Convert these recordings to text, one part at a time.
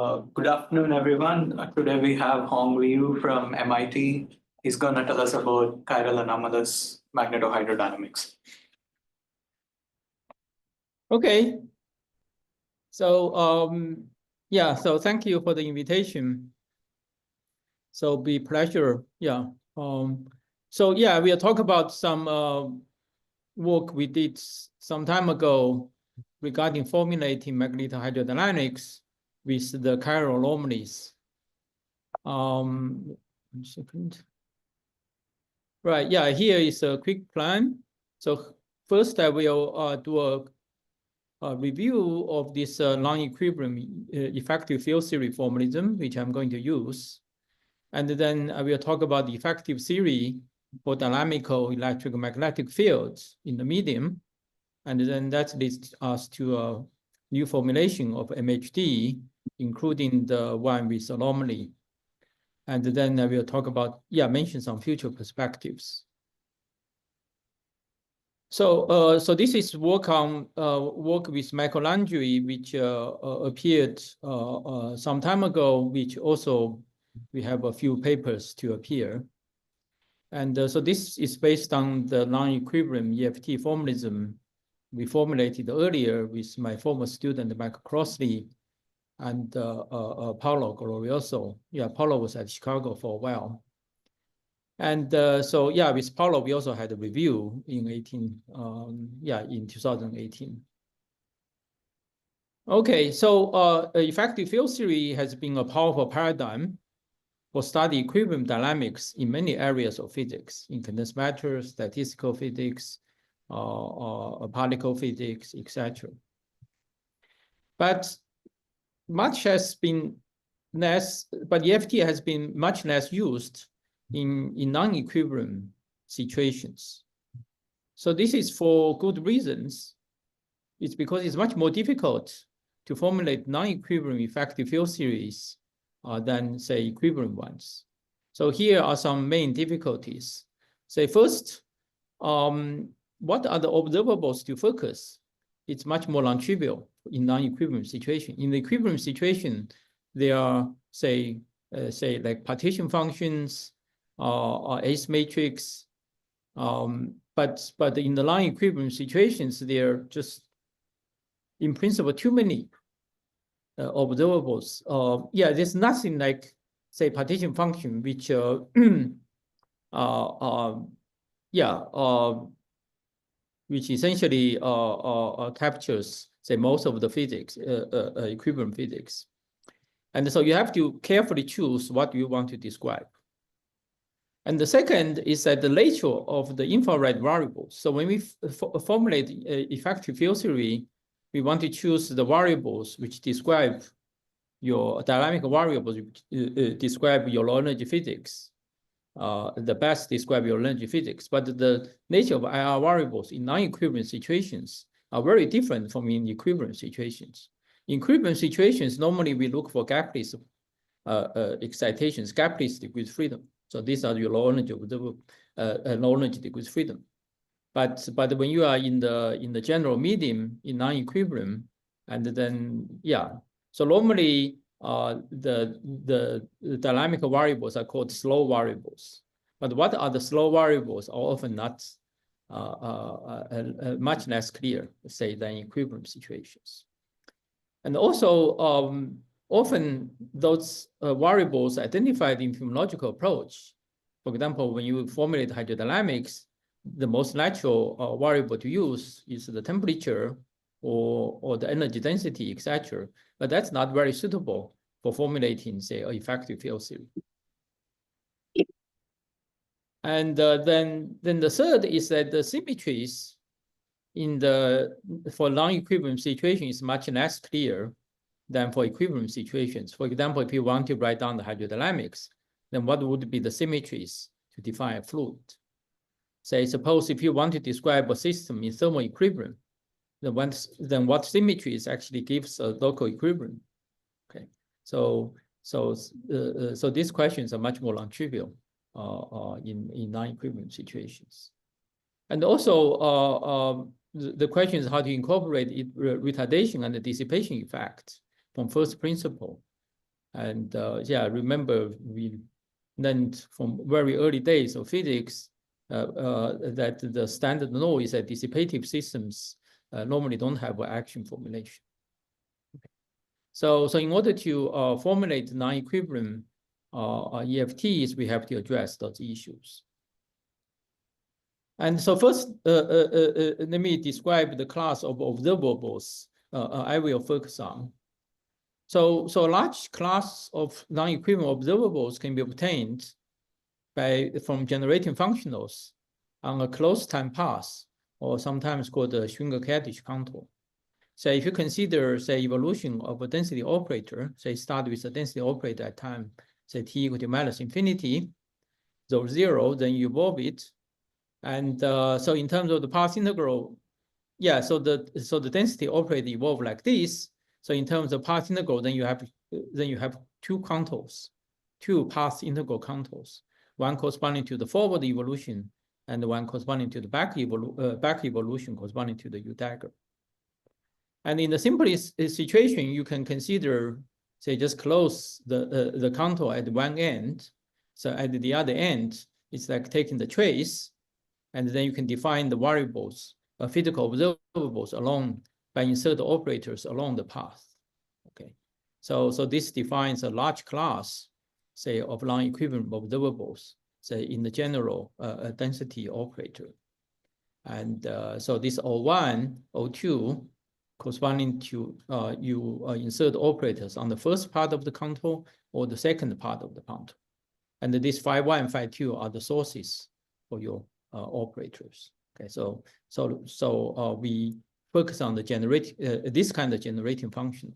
Good afternoon, everyone. Today we have Hong Liu from MIT. He's going to tell us about chiral anomalous magnetohydrodynamics. Okay. So yeah, so thank you for the invitation. So be pleasure. Yeah. So yeah, we'll talk about some work we did some time ago regarding formulating magnetohydrodynamics with the chiral anomalies. 1 second. Right, yeah, here is a quick plan. So first I will do a review of this non-equilibrium effective field theory formalism, which I'm going to use. And then I will talk about the effective theory for dynamical electromagnetic fields in the medium. And then that leads us to a new formulation of MHD, including the one with anomaly. And then I will talk about, mention some future perspectives. So, so this is work on work with Michael Landry, which appeared some time ago, which also we have a few papers to appear. And so this is based on the non-equilibrium EFT formalism we formulated earlier with my former student, Michael Crossley, and Paulo Glorioso. Yeah, Paulo was at Chicago for a while. And so, yeah, with Paulo, we also had a review in 2018. Okay, so effective field theory has been a powerful paradigm for study equilibrium dynamics in many areas of physics, in condensed matter, statistical physics, particle physics, etc. But much has been less, but EFT has been much less used in non-equilibrium situations. So this is for good reasons. It's because it's much more difficult to formulate non-equilibrium effective field theories than, say, equilibrium ones. So here are some main difficulties. Say first, what are the observables to focus? It's much more non-trivial in non-equilibrium situation. In the equilibrium situation, there are, say like partition functions, or ace matrix. But in the non-equilibrium situations, there are just, in principle, too many observables. There's nothing like, say, partition function, which which essentially captures, say, most of the physics, equilibrium physics. And so you have to carefully choose what you want to describe. And the second is that the nature of the infrared variables. So when we formulate effective field theory, we want to choose the variables which describe your dynamic variables, which describe your low energy physics. The best describe your energy physics. But the nature of IR variables in non-equilibrium situations are very different from in equilibrium situations. In equilibrium situations, normally we look for gapless excitations, gapless degrees of freedom. So these are your low energy degrees of freedom. But when you are in the general medium in non-equilibrium, and then so normally the dynamical variables are called slow variables. But what are the slow variables are often not much less clear, say, than equilibrium situations. And also, often those variables identified in phenomenological approach. For example, when you formulate hydrodynamics, the most natural variable to use is the temperature or the energy density, etc. But that's not very suitable for formulating, say, an effective field theory. And then the third is that the symmetries for non-equilibrium situation is much less clear than for equilibrium situations. For example, if you want to write down the hydrodynamics, then what would be the symmetries to define a fluid? Say, suppose if you want to describe a system in thermal equilibrium, then what symmetries actually gives a local equilibrium? Okay, so these questions are much more non-trivial in non-equilibrium situations. And also, the question is how to incorporate retardation and the dissipation effect from first principle. And yeah, remember we learned from very early days of physics that the standard law is that dissipative systems normally don't have an action formulation. So in order to formulate non-equilibrium EFTs, we have to address those issues. And so first, let me describe the class of observables I will focus on. So a large class of non-equivalent observables can be obtained from generating functionals on a closed time path, or sometimes called the Schwinger-Keldysh contour. So if you consider, say, evolution of a density operator, say start with a density operator at time, say t equal to minus infinity, so 0, then you evolve it. And so in terms of the path integral, yeah, so the density operator evolve like this. So in terms of path integral, then you have two contours, two path integral contours, one corresponding to the forward evolution and one corresponding to the back evolution corresponding to the U dagger. And in the simplest situation, you can consider, say, just close the contour at one end. So at the other end, it's like taking the trace, and then you can define the variables, physical observables along by insert operators along the path. Okay, so this defines a large class, say, of non-equivalent observables, say, in the general density operator. And so this O1, O2, corresponding to you insert operators on the first part of the contour or the second part of the contour. And this phi1 and phi2 are the sources for your operators. Okay, so we focus on the this kind of generating function.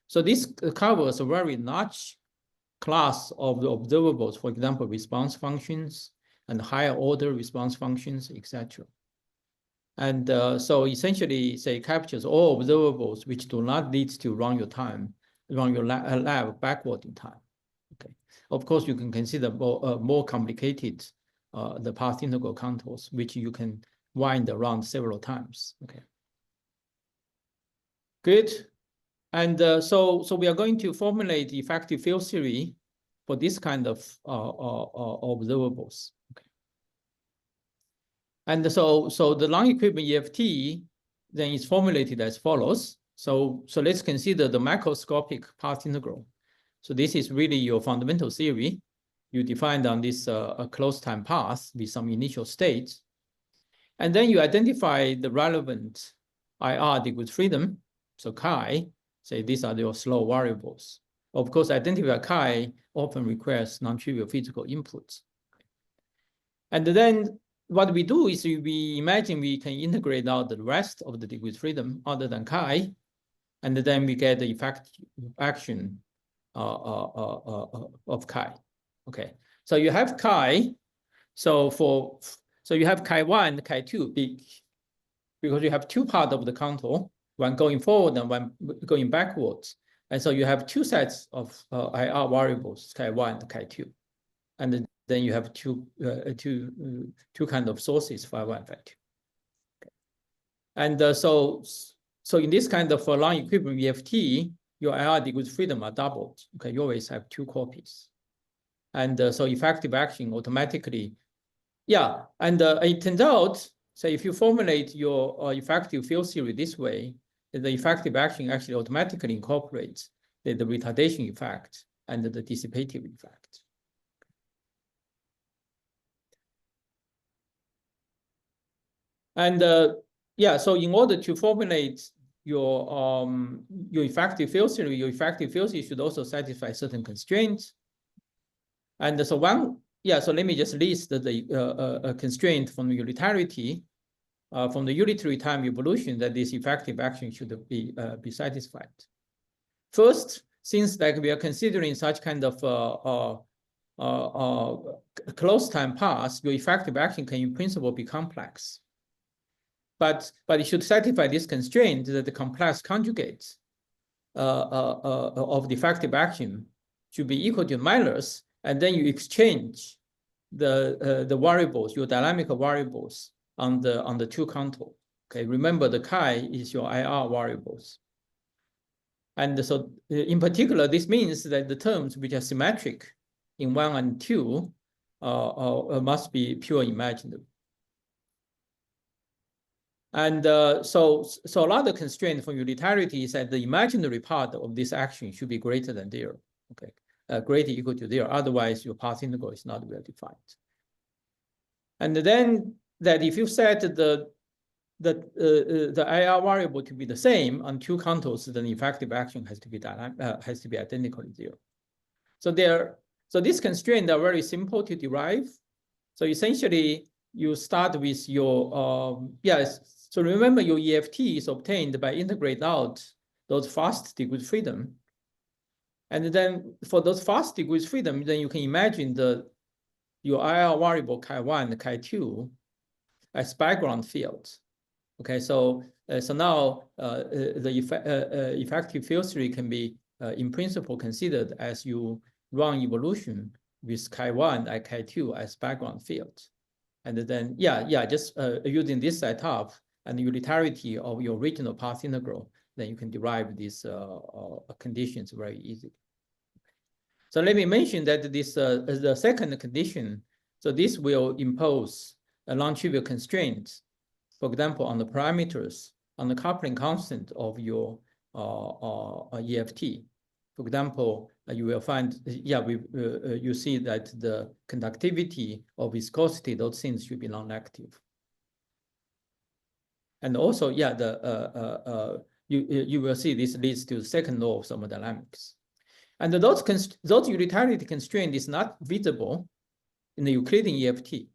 So this covers a very large class of the observables, for example, response functions and higher order response functions, etc. And so essentially, say, captures all observables which do not lead to run your lab backward in time. Okay. Of course, you can consider more complicated the path integral contours, which you can wind around several times. Okay. Good. And so we are going to formulate the effective field theory for this kind of observables. Okay. And so the non-equivalent EFT then is formulated as follows. So let's consider the macroscopic path integral. So this is really your fundamental theory. You defined on this closed time path with some initial states. And then you identify the relevant IR degree freedom. So chi, say these are your slow variables. Of course, identify chi often requires non-trivial physical inputs. And then what we do is we imagine we can integrate out the rest of the degree freedom other than chi, and then we get the effective action of chi. Okay, so you have chi. So you have chi1, chi2, because you have two parts of the contour, one going forward and one going backwards. And so you have two sets of IR variables, chi1 and chi2. And then you have two kind of sources, phi1 and phi2. Okay. And so in this kind of non-equivalent EFT, your IR degrees freedom are doubled. Okay, you always have two copies. And so effective action automatically, yeah. And it turns out, so if you formulate your effective field theory this way, the effective action actually automatically incorporates the retardation effect and the dissipative effect. And yeah, so in order to formulate your effective field theory should also satisfy certain constraints. And so so let me just list the constraint from the unitarity, from the unitary time evolution, that this effective action should be satisfied. First, since like we are considering such kind of closed time path, your effective action can in principle be complex. But it should satisfy this constraint that the complex conjugates of the effective action should be equal to minus, and then you exchange the variables, your dynamical variables on the two contour. Okay, remember the chi is your IR variables. And so in particular, this means that the terms which are symmetric in 1 and 2 must be pure imaginary. And so another constraint for unitarity is that the imaginary part of this action should be greater than 0. Okay, greater equal to 0. Otherwise, your path integral is not well defined. And then that if you set the IR variable to be the same on 2 contours, then effective action has to be identically 0. So this constraint are very simple to derive. So essentially, you start with your So remember, your EFT is obtained by integrate out those fast degrees of freedom. And then for those fast degrees of freedom, then you can imagine your IR variable chi1 and chi2 as background fields. Okay, so now the effective field theory can be in principle considered as you run evolution with chi1 and chi2 as background fields. And then just using this setup and the unitarity of your original path integral, then you can derive these conditions very easily. So let me mention that this the second condition. So this will impose a non-trivial constraint, for example, on the parameters, on the coupling constant of your EFT. For example, you will find, you see that the conductivity or viscosity, those things should be non-negative. And also, you will see this leads to the second law of thermodynamics. And those unitarity constraint is not visible in the Euclidean EFT.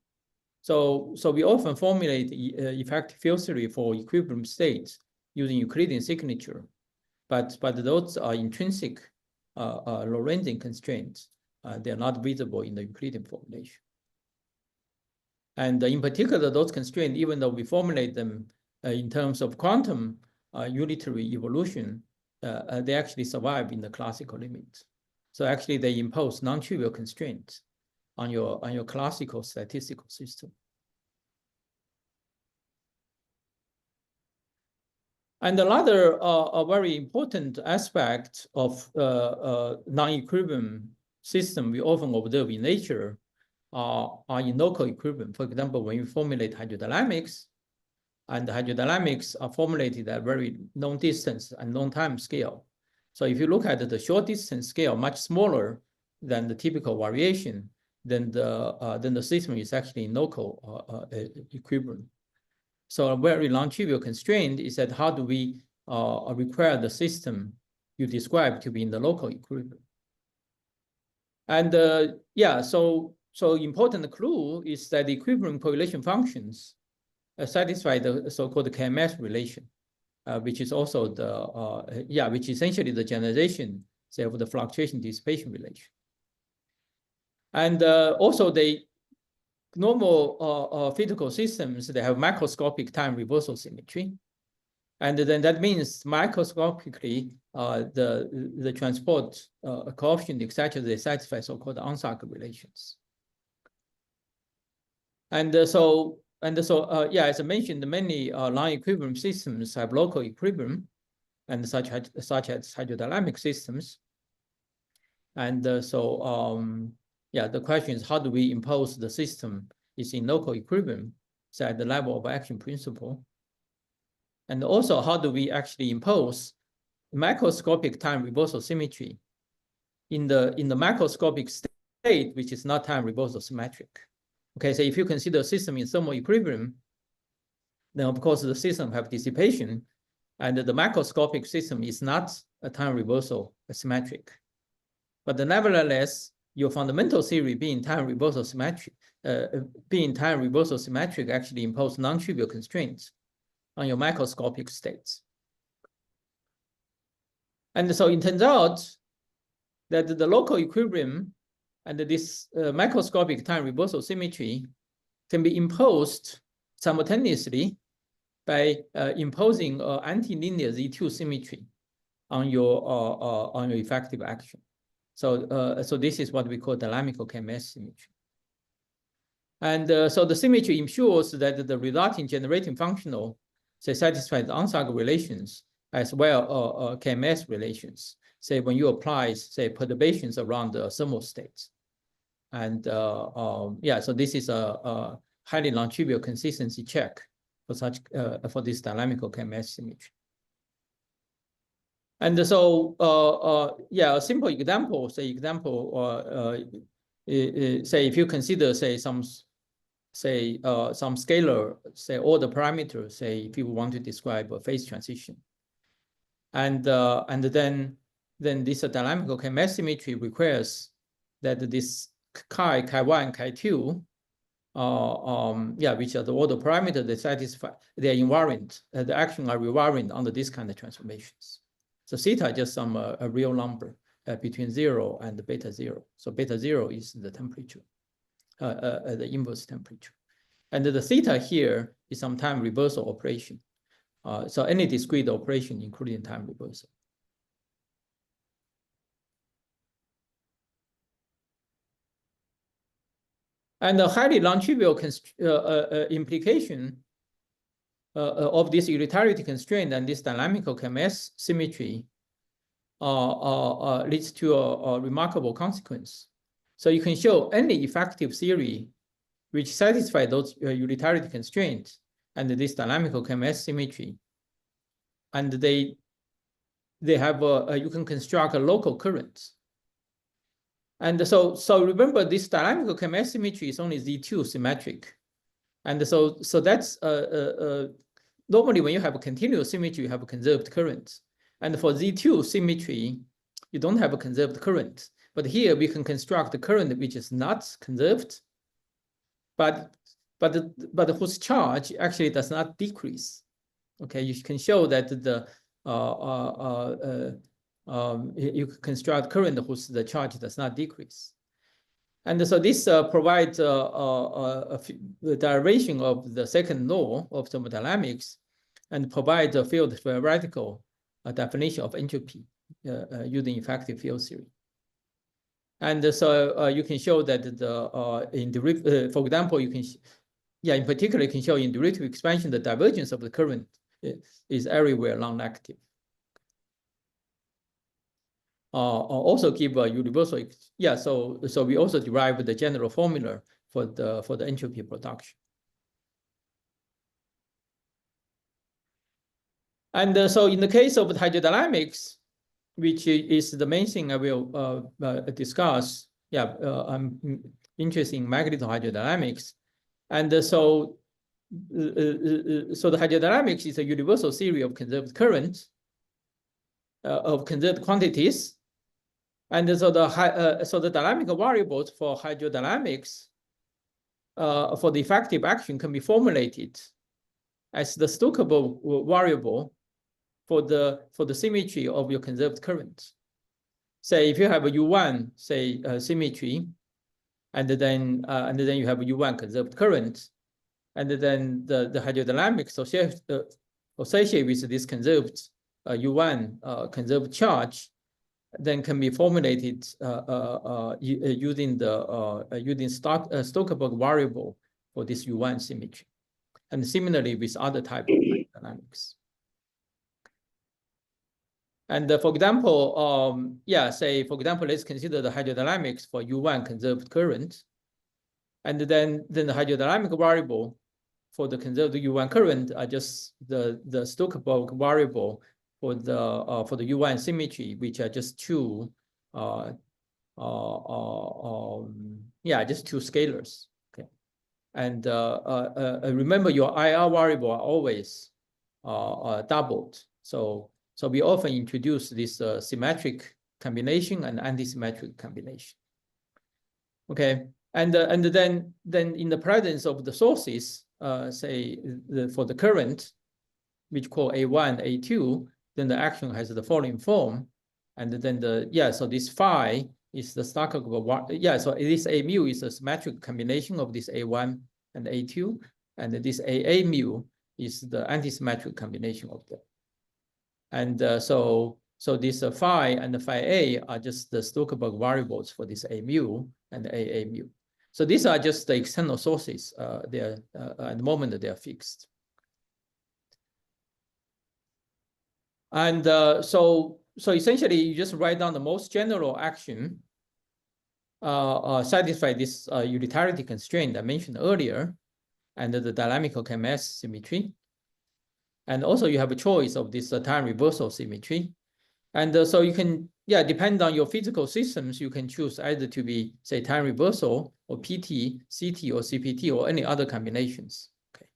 So we often formulate effective field theory for equilibrium states using Euclidean signature, but those are intrinsic Lorentzian constraints. They are not visible in the Euclidean formulation. And in particular, those constraints, even though we formulate them in terms of quantum unitary evolution, they actually survive in the classical limits. So actually, they impose non-trivial constraints on your classical statistical system. And another a very important aspect of non-equilibrium system we often observe in nature are in local equilibrium. For example, when you formulate hydrodynamics, and the hydrodynamics are formulated at very long distance and long time scale. So if you look at the short distance scale, much smaller than the typical variation, then the system is actually in local equilibrium. So a very non-trivial constraint is that how do we require the system you describe to be in the local equilibrium? And so important clue is that the equilibrium correlation functions satisfy the so-called KMS relation, which is also which is essentially the generalization, say, of the fluctuation dissipation relation. And also the normal physical systems, they have macroscopic time reversal symmetry. And then that means microscopically, the transport coefficient, etc., they satisfy so-called Onsager relations. As I mentioned, many non-equilibrium systems have local equilibrium, and such as hydrodynamic systems. And the question is, how do we impose the system is in local equilibrium, so at the level of action principle? And also, how do we actually impose macroscopic time reversal symmetry in the macroscopic state, which is not time reversal symmetric? Okay, so if you consider a system in thermal equilibrium, then of course the system have dissipation, and the macroscopic system is not a time reversal symmetric. But nevertheless, your fundamental theory being time reversal symmetric, actually impose non-trivial constraints on your macroscopic states. And so it turns out that the local equilibrium and this macroscopic time reversal symmetry can be imposed simultaneously by imposing anti-linear Z2 symmetry on your effective action. So this is what we call dynamical KMS symmetry. And so the symmetry ensures that the resulting generating functional, say, satisfies the Onsager relations as well KMS relations, say when you apply, say, perturbations around the thermostat. And yeah, so this is a highly non-trivial consistency check for such for this dynamical KMS symmetry. And so yeah, a simple example, say if you consider, say, some scalar, say, order parameter, say if you want to describe a phase transition, and then this dynamical KMS symmetry requires that this chi1, chi2, yeah, which are the order parameter that satisfy, they're invariant, the action are invariant under this kind of transformations. So theta is just some a real number between 0 and beta 0. So beta 0 is the temperature, the inverse temperature. And the theta here is some time reversal operation. So any discrete operation, including time reversal. And the highly non-trivial implication of this unitarity constraint and this dynamical KMS symmetry leads to a remarkable consequence. So you can show any effective theory which satisfies those unitarity constraints and this dynamical KMS symmetry, and they have you can construct a local current. And so remember, this dynamical KMS symmetry is only Z2 symmetric. And so that's normally when you have a continuous symmetry, you have a conserved current. And for Z2 symmetry, you don't have a conserved current. But here we can construct a current which is not conserved, but whose charge actually does not decrease. Okay, you can show that you can construct current whose the charge does not decrease. And so this provides the derivation of the second law of thermodynamics and provides a field theoretical definition of entropy using effective field theory. And so you can show that for example, you can, in particular, you can show in derivative expansion the divergence of the current is everywhere non-negative. Also give a universal, so we also derive the general formula for the entropy production. And so in the case of hydrodynamics, which is the main thing I will discuss, I'm interested in magnetohydrodynamics. And so the hydrodynamics is a universal theory of conserved currents, of conserved quantities. And so the dynamical variables for hydrodynamics for the effective action can be formulated as the Stokable variable for the symmetry of your conserved current. Say if you have a U1, say symmetry, and then you have a U1 conserved current, and then the hydrodynamics associated with this conserved U1 conserved charge, then can be formulated using the Stokable variable for this U1 symmetry, and similarly with other types of hydrodynamics. And for example, for example, let's consider the hydrodynamics for U1 conserved current, and then the hydrodynamic variable for the conserved U1 current are just the Stokable variable for the U1 symmetry, which are just two, just two scalars. Okay, and remember your IR variable are always doubled. So we often introduce this symmetric combination and anti-symmetric combination. Okay, and then in the presence of the sources, say for the current, which call A1, A2, then the action has the following form, and then so this phi is the Stokable, so this A mu is a symmetric combination of this A1 and A2, and this AA mu is the anti-symmetric combination of them. And so this phi and the phi A are just the Stokable variables for this A mu and AA mu. So these are just the external sources. They are at the moment they are fixed. And so essentially, you just write down the most general action satisfy this unitarity constraint I mentioned earlier, and the dynamical K-mass symmetry. And also you have a choice of this time reversal symmetry. And so you can, depend on your physical systems, you can choose either to be, say, time reversal or PT, CT, or CPT, or any other combinations. Okay.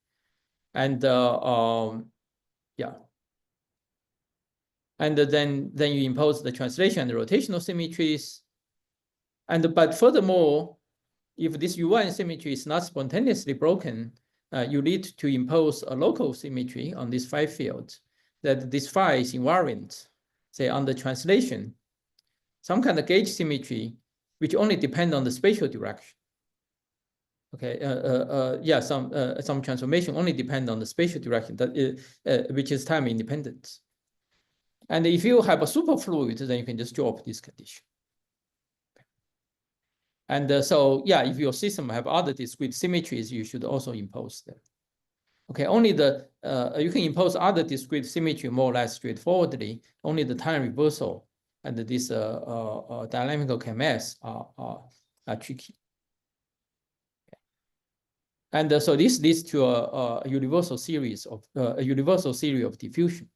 And and then you impose the translation and the rotational symmetries. But furthermore, if this U1 symmetry is not spontaneously broken, you need to impose a local symmetry on this phi field, that this phi is invariant, say, on the translation, some kind of gauge symmetry, which only depend on the spatial direction. Okay, some transformation only depend on the spatial direction, that which is time independent. And if you have a superfluid, then you can just drop this condition. And so, if your system have other discrete symmetries, you should also impose them. Okay, only the you can impose other discrete symmetry more or less straightforwardly. Only the time reversal and this dynamical K-mass are tricky. And so this leads to a universal series of diffusion.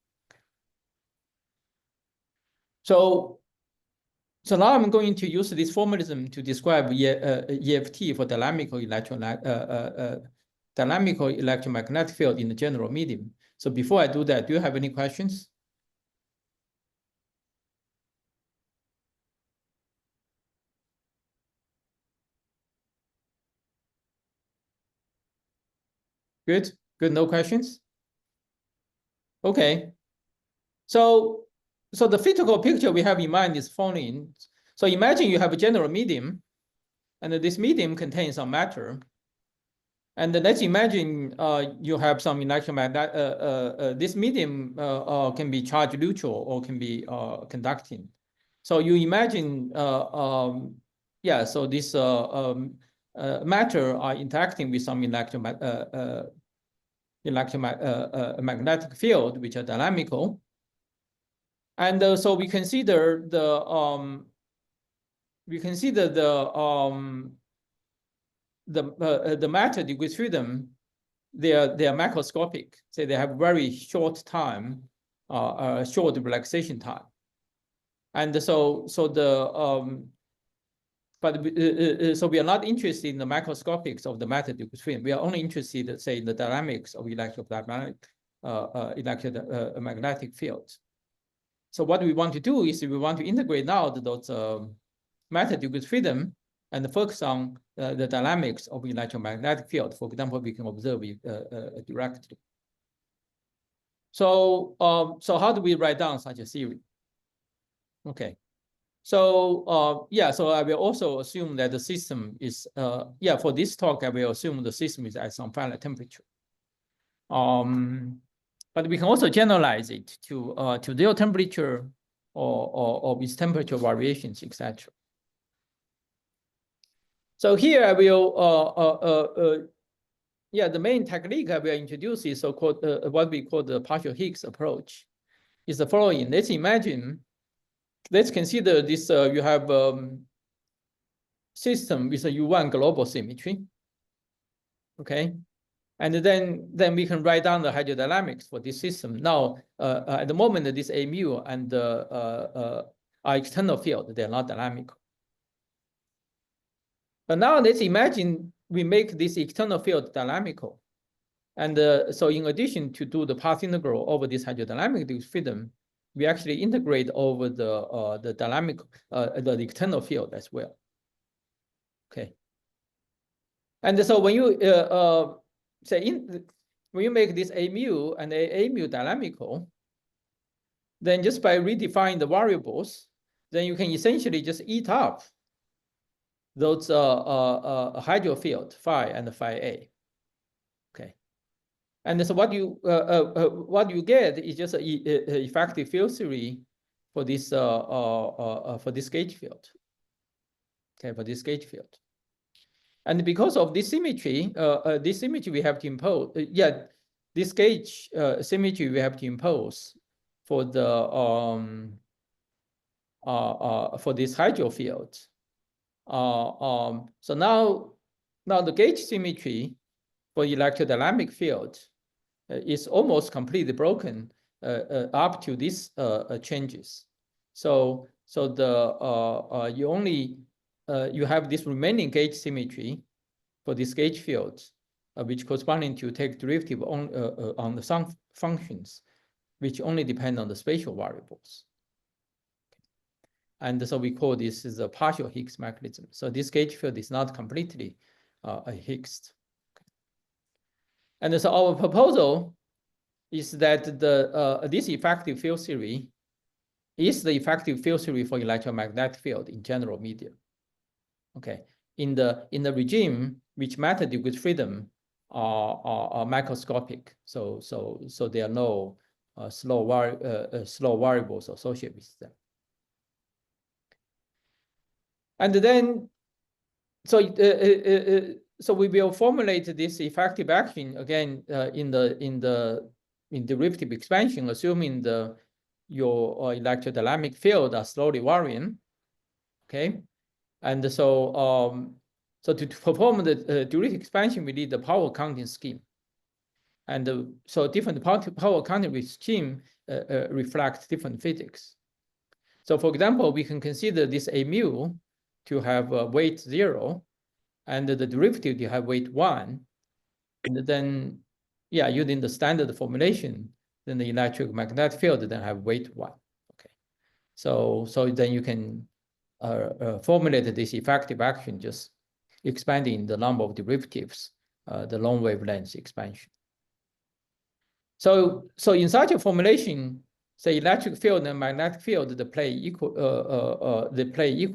So now I'm going to use this formalism to describe EFT for dynamical electromagnetic field in the general medium. So before I do that, do you have any questions? Good, no questions? Okay. So the physical picture we have in mind is following. So imagine you have a general medium, and this medium contains some matter. And let's imagine you have some electromagnetic, this medium can be charge neutral or can be conducting. So you imagine, so this matter are interacting with some electromagnetic field, which are dynamical. And so we consider the matter degree freedom. They are macroscopic, so they have very short time, short relaxation time. And so we are not interested in the macroscopics of the matter degree freedom. We are only interested, say, in the dynamics of electromagnetic fields. So what we want to do is we want to integrate now those matter degree freedom and focus on the dynamics of electromagnetic field. For example, we can observe it directly. So how do we write down such a theory? Okay. So so I will also assume that the system is for this talk I will assume the system is at some finite temperature. But we can also generalize it to real temperature or with temperature variations, etc. So here I will the main technique I will introduce is so-called what we call the partial Higgs approach. Is the following. Let's consider this. You have system with a U1 global symmetry. Okay, and then we can write down the hydrodynamics for this system. Now, at the moment, this A mu and are external field. They're not dynamical. But now let's imagine we make this external field dynamical. And so in addition to do the path integral over this hydrodynamic freedom, we actually integrate over the dynamic, the external field as well. Okay. And so when you when you make this A mu and A mu dynamical, then just by redefining the variables, then you can essentially just eat up those hydro field phi and phi A. Okay. And so what you get is just an effective field theory for this gauge field. Okay, for this gauge field. And because of this symmetry we have to impose. This gauge symmetry we have to impose for this hydro field. So now the gauge symmetry for electrodynamic field is almost completely broken up to these changes. So you have this remaining gauge symmetry for this gauge field, which corresponding to take derivative on the some functions, which only depend on the spatial variables. And so we call this is a partial Higgs mechanism. So this gauge field is not completely Higgs. And so our proposal is that this effective field theory is the effective field theory for electromagnetic field in general media. Okay, in the regime which matter degree freedom are microscopic, so there are no slow variables associated with them. And then, so we will formulate this effective action again in derivative expansion, assuming your electrodynamic field are slowly varying. Okay, and so to perform the derivative expansion, we need the power counting scheme, and so different power counting scheme reflect different physics. So, for example, we can consider this a mu to have weight 0, and the derivative to have weight 1, and then, yeah, using the standard formulation, then the electromagnetic field then have weight 1. Okay, so then you can formulate this effective action just expanding the number of derivatives, the long wavelength expansion. So in such a formulation, say electric field and magnetic field, they play equal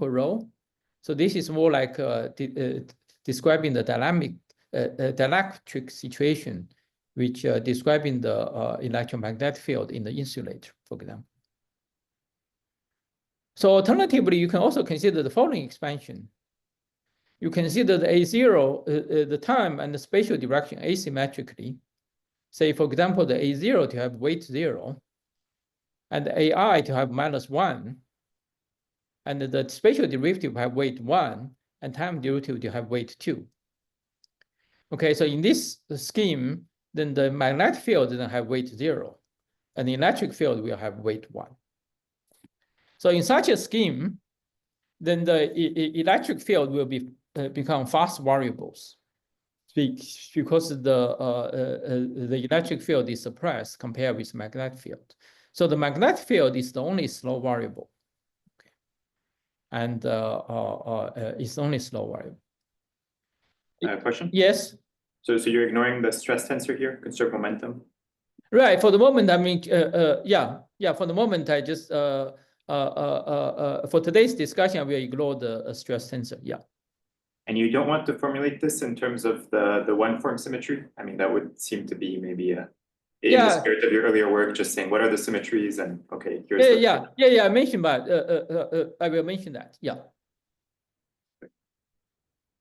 role. So this is more like describing the dielectric situation, which describing the electromagnetic field in the insulator, for example. So alternatively, you can also consider the following expansion. You consider the A0, the time and the spatial direction asymmetrically. Say, for example, the A0 to have weight 0, and the AI to have -1, and the spatial derivative have weight 1, and time derivative to have weight 2. Okay, so in this scheme, then the magnetic field doesn't have weight 0, and the electric field will have weight 1. So in such a scheme, then the electric field will become fast variables, because the electric field is suppressed compared with magnetic field. So the magnetic field is the only slow variable. Okay. And it's only slow variable. Question? Yes. So you're ignoring the stress tensor here, conserve momentum? Right. For the moment, I mean, yeah. For the moment, I just for today's discussion, I will ignore the stress tensor. Yeah. And you don't want to formulate this in terms of the one form symmetry? I mean, that would seem to be maybe in the spirit of your earlier work, just saying what are the symmetries, and okay, here's I mentioned that. I will mention that. Yeah.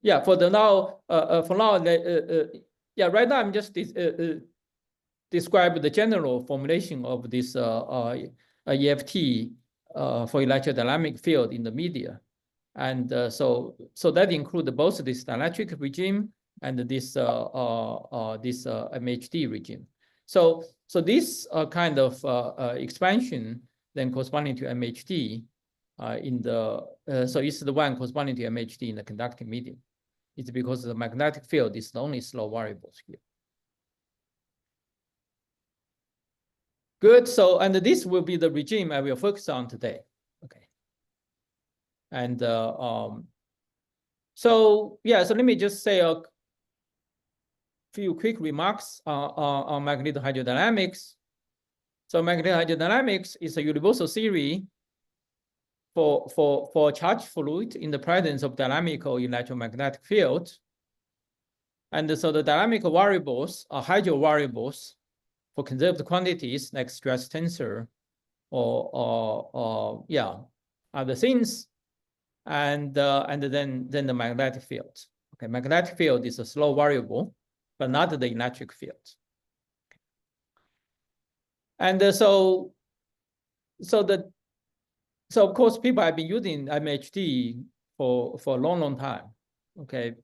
Yeah. For now, yeah. Right now, I'm just describe the general formulation of this EFT for electrodynamic field in the media. And so that includes both this dielectric regime and this MHD regime. So this kind of expansion then corresponding to MHD so it's the one corresponding to MHD in the conducting medium. It's because the magnetic field is the only slow variables here. Good. So and this will be the regime I will focus on today. Okay. And so let me just say a few quick remarks on magnetohydrodynamics. So magnetohydrodynamics is a universal theory for charged fluid in the presence of dynamical electromagnetic field. And so the dynamical variables are hydro variables for conserved quantities like stress tensor or other things. And then the magnetic field. Okay, magnetic field is a slow variable, but not the electric field. And so So of course people have been using MHD for a long time. Okay.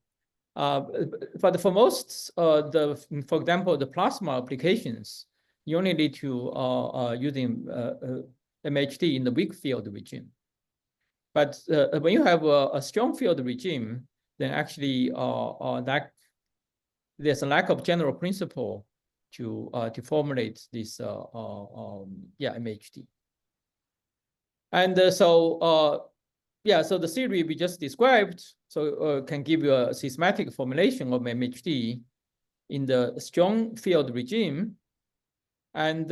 But for most for example, the plasma applications, you only need to using MHD in the weak field regime. But when you have a strong field regime, then actually there's a lack of general principle to formulate this MHD. And so the theory we just described can give you a systematic formulation of MHD in the strong field regime, and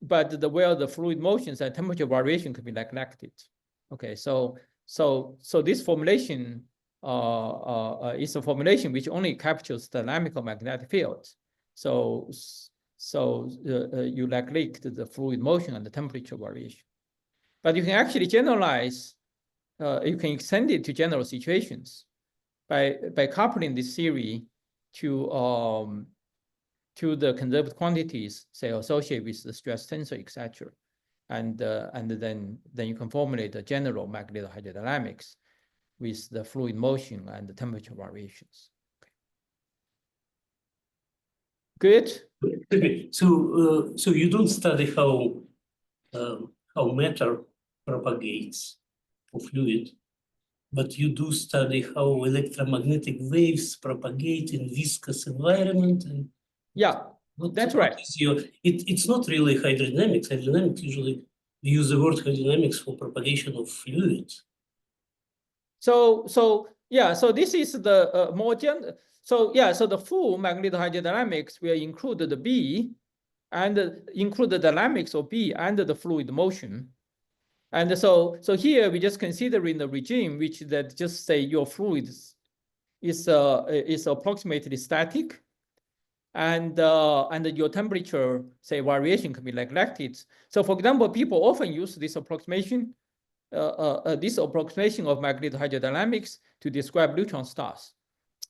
but where the fluid motions and temperature variation could be neglected. Okay, so this formulation is a formulation which only captures the dynamical magnetic field. So you neglect the fluid motion and the temperature variation. But you can actually generalize. You can extend it to general situations by coupling this theory to the conserved quantities, say, associated with the stress tensor, etc. And then you can formulate a general magnetohydrodynamics with the fluid motion and the temperature variations. Good. Okay. So you don't study how matter propagates for fluid, but you do study how electromagnetic waves propagate in viscous environment. And yeah, that's right. It's not really hydrodynamics. Hydrodynamics usually we use the word hydrodynamics for propagation of fluids. So this is the more general. So the full magnetohydrodynamics will include the B and include the dynamics of B and the fluid motion. And so here we just considering the regime which that just say your fluid is approximately static, and your temperature, say, variation can be neglected. So for example, people often use this approximation of magnetohydrodynamics to describe neutron stars,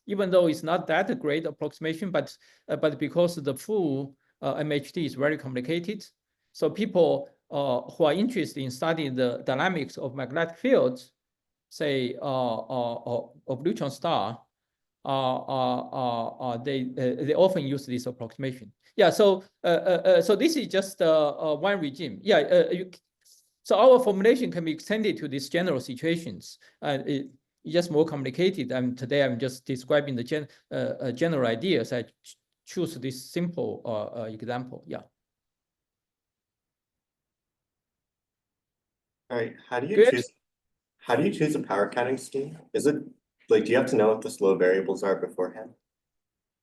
even though it's not that a great approximation, but because the full MHD is very complicated, so people who are interested in studying the dynamics of magnetic fields, say of neutron star, they often use this approximation. Yeah, so this is just one regime. Yeah, so our formulation can be extended to these general situations. It's just more complicated. And today I'm just describing the general ideas. I choose this simple example. Yeah. All right. How do you Good. choose a power counting scheme? Is it like, do you have to know what the slow variables are beforehand?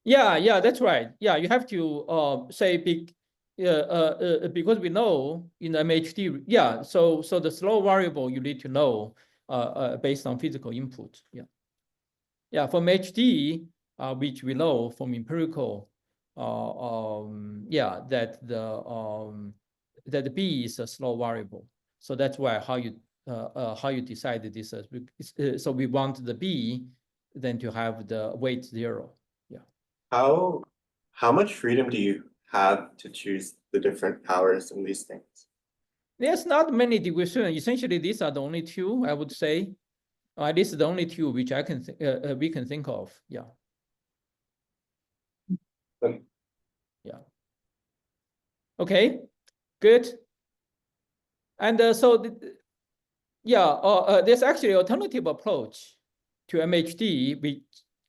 Yeah, that's right. Yeah, you have to say because we know in MHD, yeah, so the slow variable you need to know based on physical input. Yeah, from MHD, which we know from empirical, that the B is a slow variable. So that's why how you decide this. So we want the B then to have the weight 0. Yeah. How much freedom do you have to choose the different powers in these things? There's not many degrees. Essentially, these are the only two, I would say. This is the only two which I can we can think of. Yeah. Yeah. Okay. Good. And there's actually an alternative approach to MHD,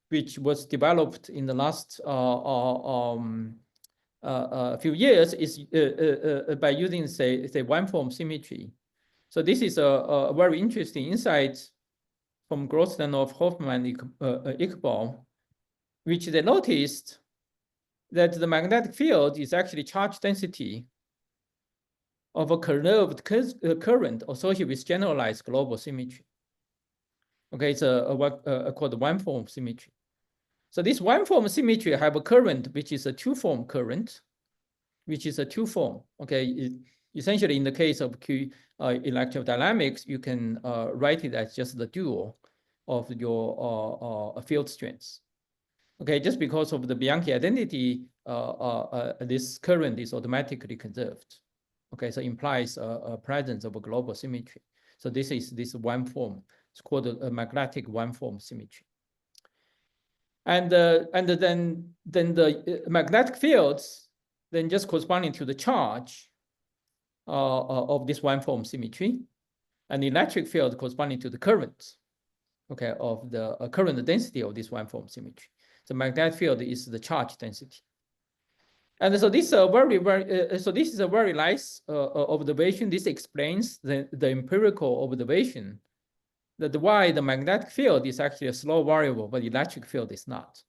which was developed in the last few years, is by using say one-form symmetry. So this is a very interesting insight from Grosvenor, Hoffman, Iqbal, which they noticed that the magnetic field is actually charge density of a curved current associated with generalized global symmetry. Okay, it's called one-form symmetry. So this one-form symmetry have a current which is a two-form current, which is a two-form. Okay, essentially in the case of electrodynamics, you can write it as just the dual of your field strengths. Okay, just because of the Bianchi identity, this current is automatically conserved. Okay, so implies a presence of a global symmetry. So this is this one form. It's called a magnetic one form symmetry. And then the magnetic fields then just corresponding to the charge of this one form symmetry, and the electric field corresponding to the current, okay, of the current density of this one form symmetry. The magnetic field is the charge density. And so this is a very nice observation. This explains the empirical observation that why the magnetic field is actually a slow variable, but the electric field is not.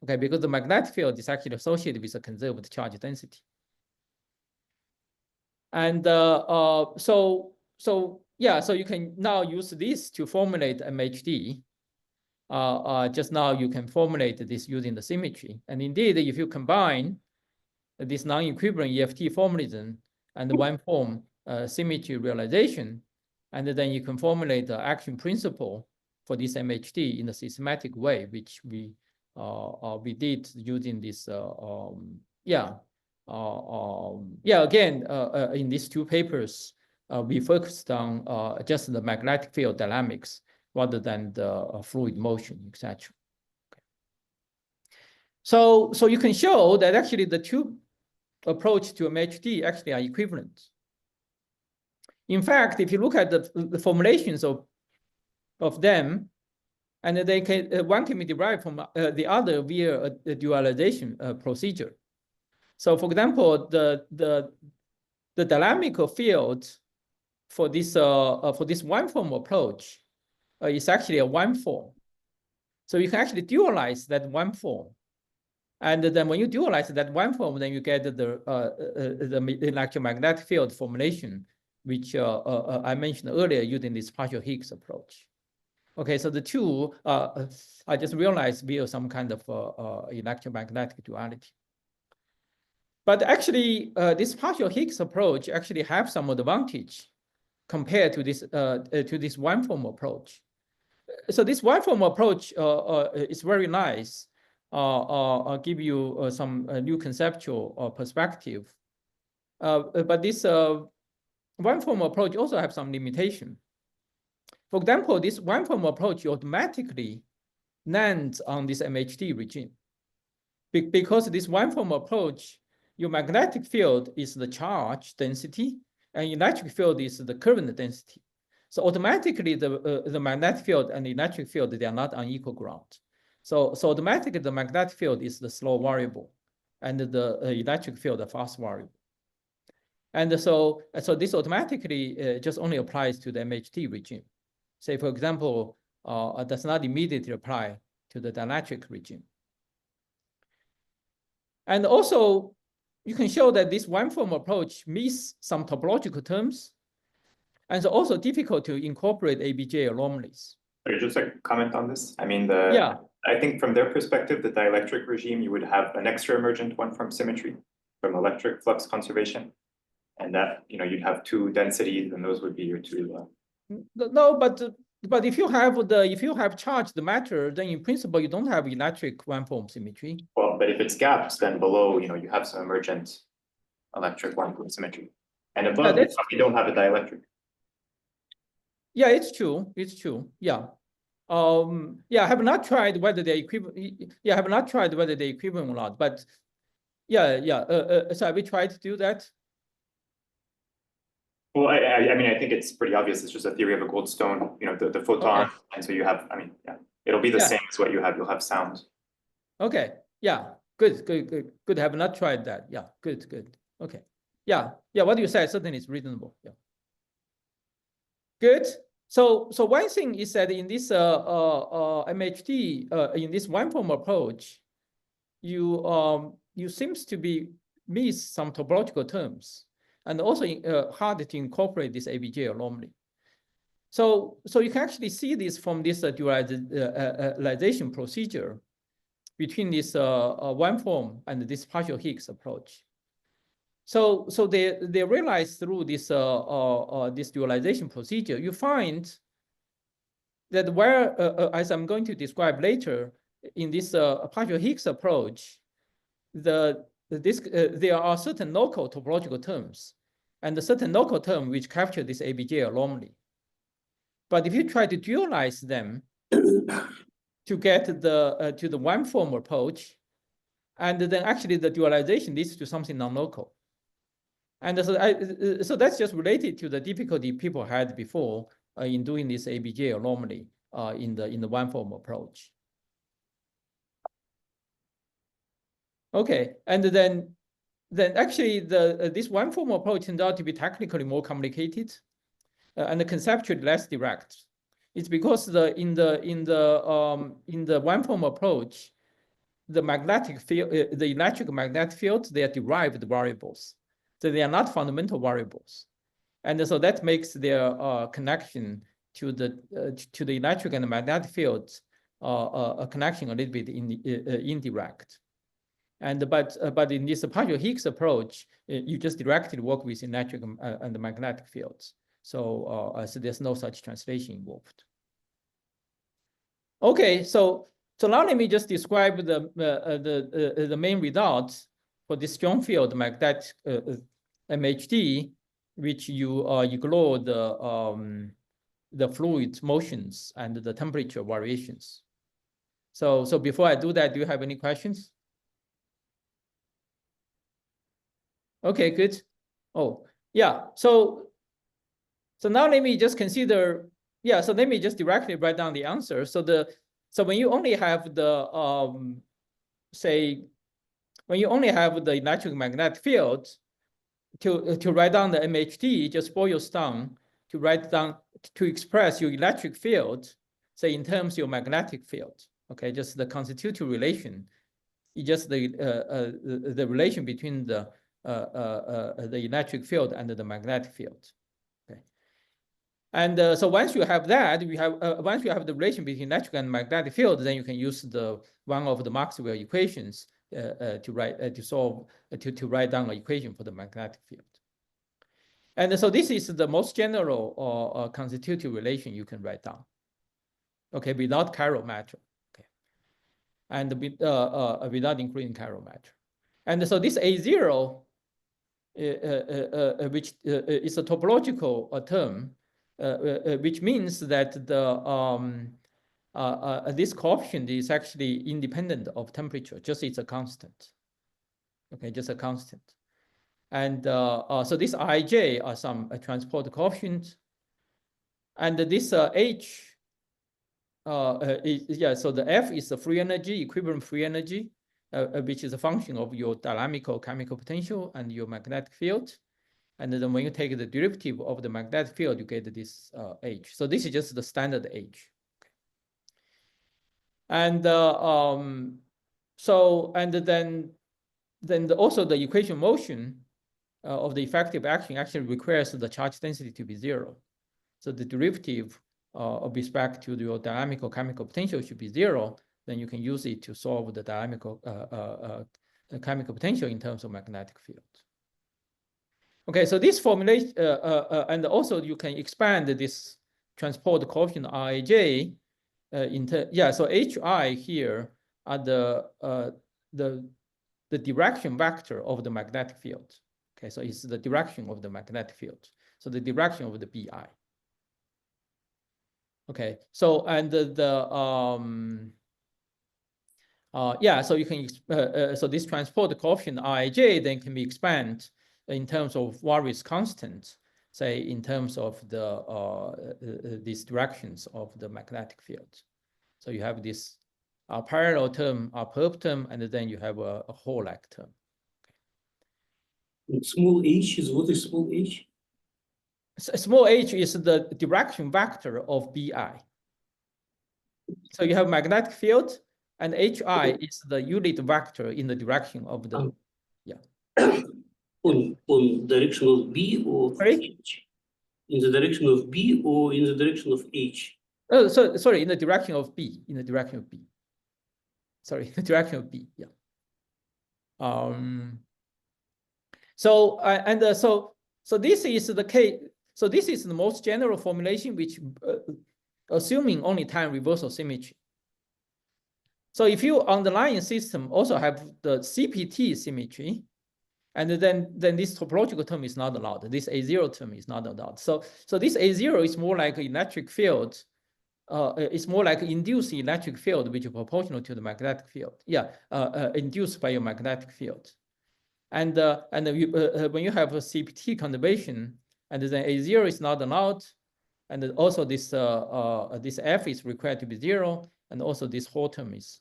Okay, because the magnetic field is actually associated with a conserved charge density. And so you can now use this to formulate MHD. Just now you can formulate this using the symmetry. And indeed, if you combine this non-equivalent EFT formalism and the one form symmetry realization, and then you can formulate the action principle for this MHD in a systematic way, which we did using this again, in these two papers, we focused on just the magnetic field dynamics rather than the fluid motion, etc. Okay. So you can show that actually the two approach to MHD actually are equivalent. In fact, if you look at the formulations of them, and they can one can be derived from the other via a dualization procedure. So, for example, the dynamical field for this one form approach is actually a one form. So you can actually dualize that one form, and then when you dualize that one form, then you get the electromagnetic field formulation, which I mentioned earlier using this partial Higgs approach. Okay, so the two I just realized via some kind of electromagnetic duality. But actually, this partial Higgs approach actually have some advantage compared to this one form approach. So this one form approach is very nice. I'll give you some new conceptual perspective. But this one form approach also have some limitation. For example, this one form approach automatically lands on this MHD regime. Because this one form approach, your magnetic field is the charge density, and electric field is the current density. So automatically, the magnetic field and the electric field, they are not on equal ground. So automatically, the magnetic field is the slow variable, and the electric field, the fast variable. And so this automatically just only applies to the MHD regime. Say, for example, does not immediately apply to the dielectric regime. And also, you can show that this one form approach meets some topological terms, and it's also difficult to incorporate ABJ anomalies. Just a comment on this. I mean, I think from their perspective, the dielectric regime, you would have an extra emergent one form symmetry from electric flux conservation, and that you'd have two densities, and those would be your two. No, but if you have charged matter, then in principle you don't have electric one form symmetry. Well, but if it's gaps, then below you have some emergent electric one form symmetry, and above you don't have a dielectric. Yeah, it's true. It's true. Yeah. I have not tried whether they're equivalent. Yeah, I have not tried whether they're equivalent or not. But so have we tried to do that? Well, I mean, I think it's pretty obvious. It's just a theory of a Goldstone, the photon. Okay. And so you have, it'll be the same as what you have. You'll have sound. Okay. Yeah. Good. I have not tried that. Yeah. Good. Okay. Yeah. What you said certainly is reasonable. Yeah. Good. So one thing is that in this MHD, in this one form approach, you seems to be miss some topological terms, and also hard to incorporate this ABJ anomaly. So you can actually see this from this dualization procedure between this one form and this partial Higgs approach. So they realize through this this dualization procedure, you find that where, as I'm going to describe later, in this partial Higgs approach, there are certain local topological terms, and a certain local term which capture this ABJ anomaly. But if you try to dualize them to get to the one form approach, and then actually the dualization leads to something non-local. And so that's just related to the difficulty people had before in doing this ABJ anomaly in the one form approach. Okay, and then actually this one form approach turned out to be technically more complicated and conceptually less direct. It's because in the one form approach, the magnetic field, the electric magnetic field, they are derived variables. So they are not fundamental variables. And so that makes their connection to the electric and the magnetic fields a connection a little bit indirect. And but in this partial Higgs approach, you just directly work with electric and the magnetic fields. So so there's no such translation involved. Okay, so now let me just describe the main results for this strong field magnetic MHD, which you ignore the fluid motions and the temperature variations. So before I do that, do you have any questions? Okay, good. Oh, yeah. So now let me just consider. Yeah. So let me just directly write down the answer. So when you only have the say when you only have the electric magnetic field, to write down the MHD, just boils down to write down to express your electric field, say in terms of your magnetic field. Okay, just the constitutive relation. It's just the relation between the electric field and the magnetic field. Okay, and so once you have that, once you have the relation between electric and magnetic field, then you can use one of the Maxwell equations to write down an equation for the magnetic field. And so this is the most general constitutive relation you can write down. Okay, without chiral matter. Okay, and without including chiral matter. And so this A0, which is a topological term, which means that this coefficient is actually independent of temperature, just it's a constant. Okay, just a constant. And so this Ij are some transport coefficients. And this H, so the F is the free energy, equivalent free energy, which is a function of your dynamical chemical potential and your magnetic field. And then when you take the derivative of the magnetic field, you get this H. So this is just the standard H. Okay. And then also the equation motion of the effective action actually requires the charge density to be 0. So the derivative of respect to your dynamical chemical potential should be 0. Then you can use it to solve the dynamical chemical potential in terms of magnetic field. Okay, so this formulation, and also you can expand this transport coefficient Ij so Hi here are the direction vector of the magnetic field. Okay, so it's the direction of the magnetic field. So the direction of the Bi. Okay, so and so you can so this transport coefficient Ij then can be expanded in terms of various constants, say in terms of these directions of the magnetic field. So you have this parallel term, perp term, and then you have a whole-like term. And small h is, what is small h? Small h is the direction vector of Bi. So you have magnetic field, and Hi is the unit vector in the direction of the, on direction of B or Sorry? H? In the direction of B or in the direction of H? Oh, so sorry, in the direction of B. In the direction of B. Sorry, the direction of B. Yeah. So this is the case. So this is the most general formulation, which assuming only time reversal symmetry. So if you underlying system also have the CPT symmetry, And then this topological term is not allowed. This A0 term is not allowed. So this A0 is more like an electric field. It's more like induced electric field, which is proportional to the magnetic field. Yeah, induced by your magnetic field. And when you have a CPT conservation, and then A0 is not allowed, and then also this F is required to be 0, and also this whole term is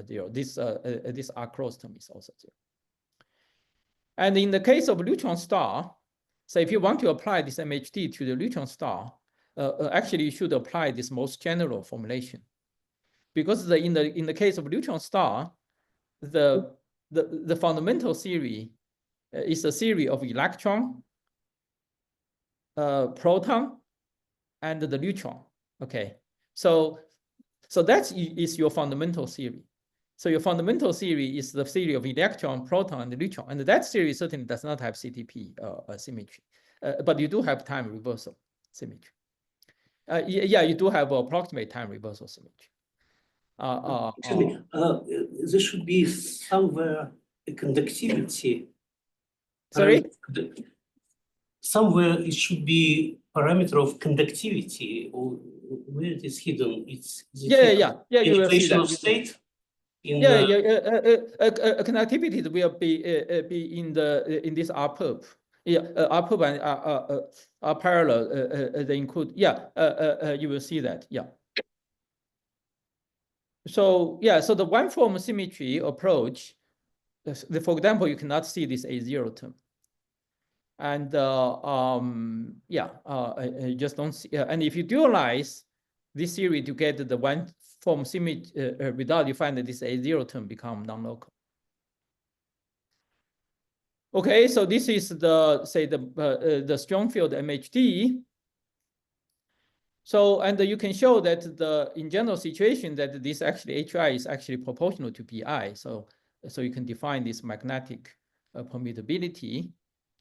0. This R cross term is also 0. And in the case of neutron star, so if you want to apply this MHD to the neutron star, actually you should apply this most general formulation, because in the case of neutron star, the fundamental theory is a theory of electron, proton, and the neutron. Okay, so that is your fundamental theory. So your fundamental theory is the theory of electron, proton, and neutron, and that theory certainly does not have CTP symmetry, but you do have time reversal symmetry. Yeah, you do have approximate time reversal symmetry. There should be somewhere a conductivity. Sorry? Somewhere it should be parameter of conductivity, or where it is hidden. It's yeah. You will see that. State. Connectivity will be in this R perp. Yeah, R perp and are parallel. They include. Yeah, you will see that. Yeah. So yeah, so the one form symmetry approach, for example, you cannot see this A0 term. And you just don't see. And if you dualize this theory to get the one form symmetry result, you find that this A0 term become non-local. Okay, so this is the strong field MHD. So, and you can show that in general situation that this actually HI is actually proportional to PI. So you can define this magnetic permittability,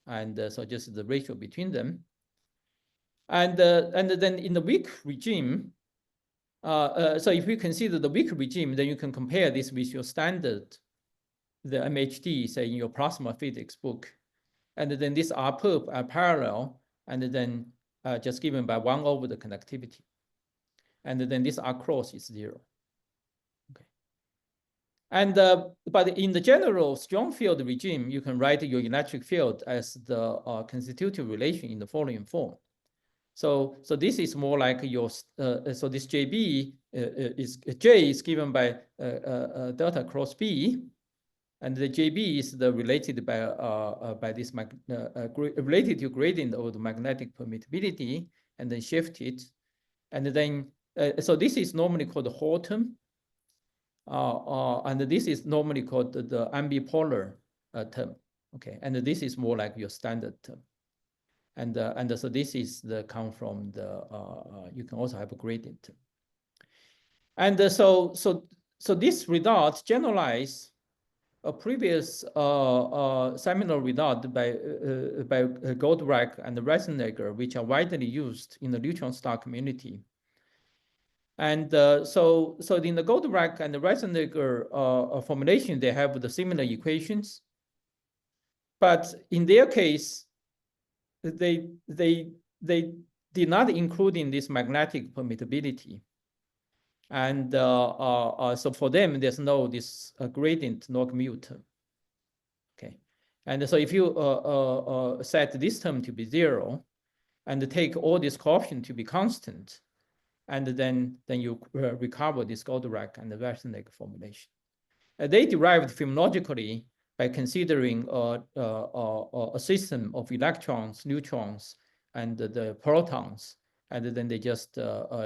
and so just the ratio between them. And then in the weak regime, so if you consider the weak regime, then you can compare this with your standard, the MHD, say in your plasma physics book. And then this R perp are parallel, and then just given by 1 over the conductivity. And then this R cross is 0. Okay. And but in the general strong field regime, you can write your electric field as the constitutive relation in the following form. So this is more like your so this JB J is given by delta cross B, and the JB is related by this related to gradient of the magnetic permittability, and then shifted, and then so this is normally called the Hall term, and this is normally called the ambipolar term. Okay, and this is more like your standard term. And so this is come from the you can also have a gradient. And so this result generalize a previous seminal result by Goldreich and Reisenegger, which are widely used in the neutron star community. And so in the Goldreich and the Reisenegger formulation, they have the similar equations, but in their case, they did not include in this magnetic permittability, and so for them there's no this gradient log mu term. Okay, and so if you set this term to be 0, and take all this coefficient to be constant, and then you recover this Goldreich and the Reisenegger formulation. They derived phenomenologically by considering a system of electrons, neutrons, and the protons, and then they just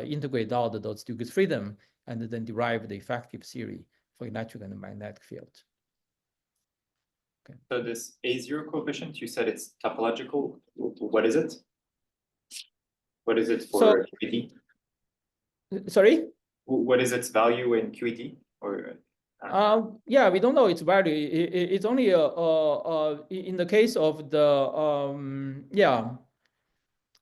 integrate out those degrees of freedom, and then derive the effective theory for electric and magnetic field. Okay. So this A0 coefficient, you said it's topological. What is it? What is it for QED? Sorry? What is its value in QED? Or yeah, we don't know its value. It's only in the case of the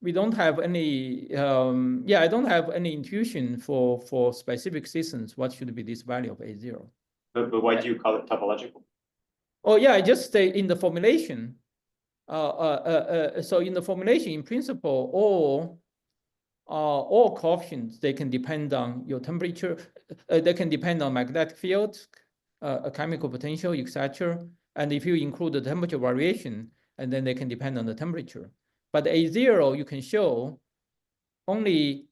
we don't have any I don't have any intuition for specific systems what should be this value of A0. But why do you call it topological? Oh yeah, I just say in the formulation. So in the formulation, in principle, all coefficients, they can depend on your temperature. They can depend on magnetic field, a chemical potential, etc. And if you include the temperature variation, and then they can depend on the temperature. But A0, you can show only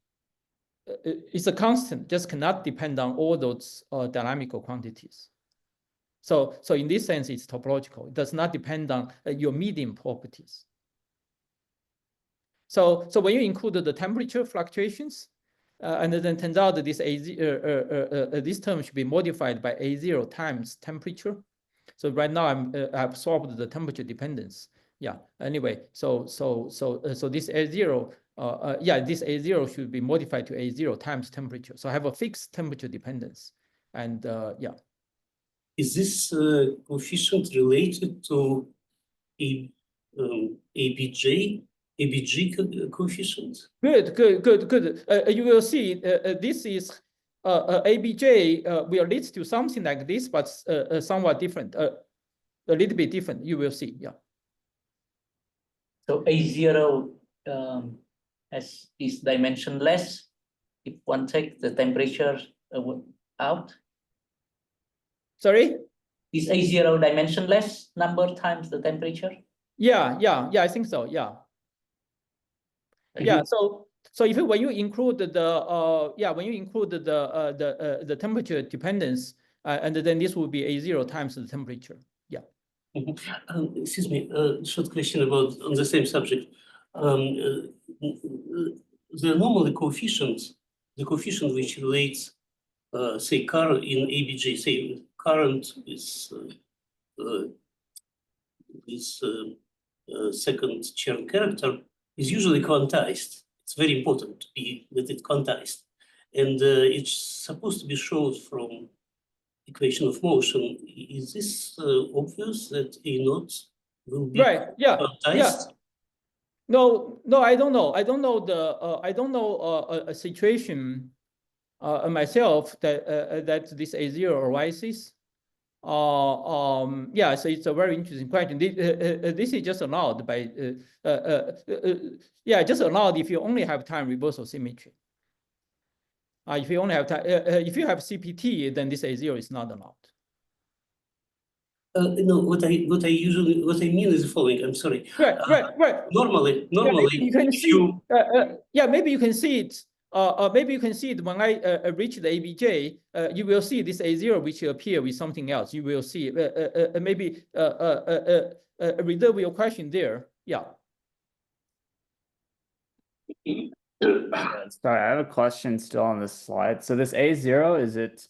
it's a constant, just cannot depend on all those dynamical quantities. So in this sense, it's topological. It does not depend on your medium properties. So when you include the temperature fluctuations, and then turns out that this this term should be modified by A0 times temperature. So right now I've solved the temperature dependence. Yeah. Anyway, so this A0, this A0 should be modified to A0 times temperature. So I have a fixed temperature dependence, and yeah. Is this coefficient related to ABG coefficient? Good. You will see this is ABJ will lead to something like this, but somewhat different, a little bit different. You will see, yeah. So A0 is dimensionless if one takes the temperature out. Sorry? Is A0 dimensionless number times the temperature? Yeah, I think so, yeah. Yeah, so if when you include the the temperature dependence, and then this will be A0 times the temperature. Yeah. Excuse me, short question about on the same subject. The anomaly coefficient, the coefficient which relates, say, current in ABJ, say current is second Chiral character, is usually quantized. It's very important to be that it's quantized, and it's supposed to be shown from equation of motion. Is this obvious that A naught will be right? Yeah. quantized? Yeah. No, I don't know. I don't know a situation myself that this A0 arises. Yeah, so it's a very interesting question. This is just allowed by just allowed if you only have time reversal symmetry. If you only have time, if you have CPT, then this A0 is not allowed. No, what I mean is the following. I'm sorry. Right. Normally, you can see. Maybe you can see it. Maybe you can see it when I reach the ABJ. You will see this A0 which will appear with something else. You will see maybe reserve your question there. Yeah. Sorry, I have a question still on this slide. So this A0, is it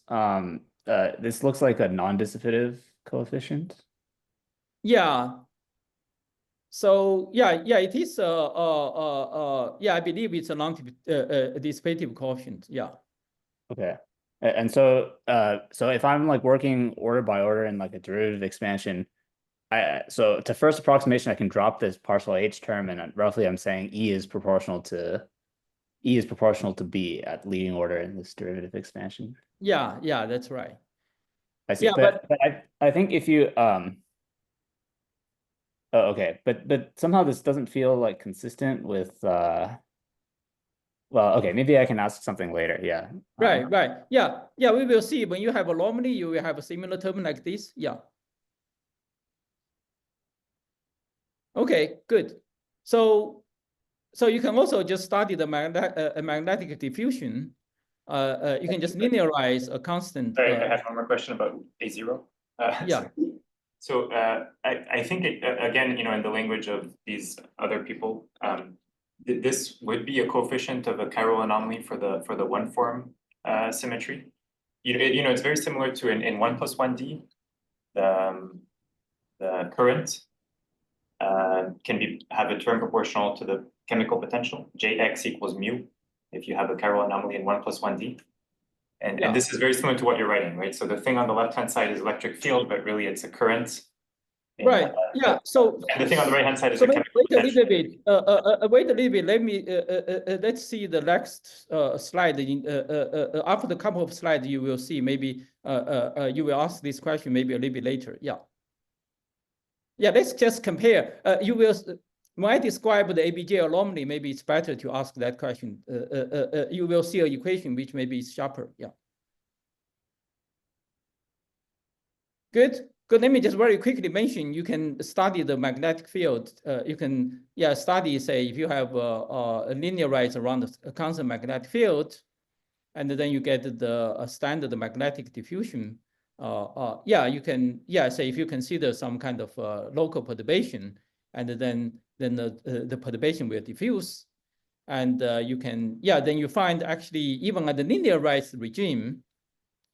this looks like a non-dissipative coefficient? Yeah. So it is. I believe it's a non-dissipative coefficient. Yeah. Okay. And so if I'm like working order by order in like a derivative expansion, so to first approximation, I can drop this partial H term, and roughly I'm saying E is proportional to B at leading order in this derivative expansion. Yeah, that's right. I see. Yeah, but I think if you okay, but somehow this doesn't feel like consistent with well, okay, maybe I can ask something later. Yeah. Right. Yeah, we will see. When you have anomaly, you will have a similar term like this. Yeah. Okay, good. So you can also just study the magnetic diffusion. You can just linearize a constant. Sorry, I have one more question about A0. Yeah. So I think again, in the language of these other people, this would be a coefficient of a chiral anomaly for the one form symmetry. It's very similar to in 1 + 1D, the current can have a term proportional to the chemical potential. Jx equals mu if you have a chiral anomaly in 1 + 1D. And this is very similar to what you're writing, right? So the thing on the left-hand side is electric field, but really it's a current. Right. Yeah. So and the thing on the right-hand side is so a chemical wait potential. a little bit. Wait a little bit. Let me let's see the next slide. After the couple of slides, you will see maybe you will ask this question maybe a little bit later. Yeah. let's just compare. You will, when I describe the ABJ anomaly, maybe it's better to ask that question. You will see an equation which maybe is sharper. Yeah. Good. Good. Let me just very quickly mention, you can study the magnetic field. You can, study, say, if you have a linearized around a constant magnetic field, and then you get the standard magnetic diffusion. You can, say if you consider some kind of local perturbation, and then the perturbation will diffuse, and you can, then you find actually even at the linearized regime,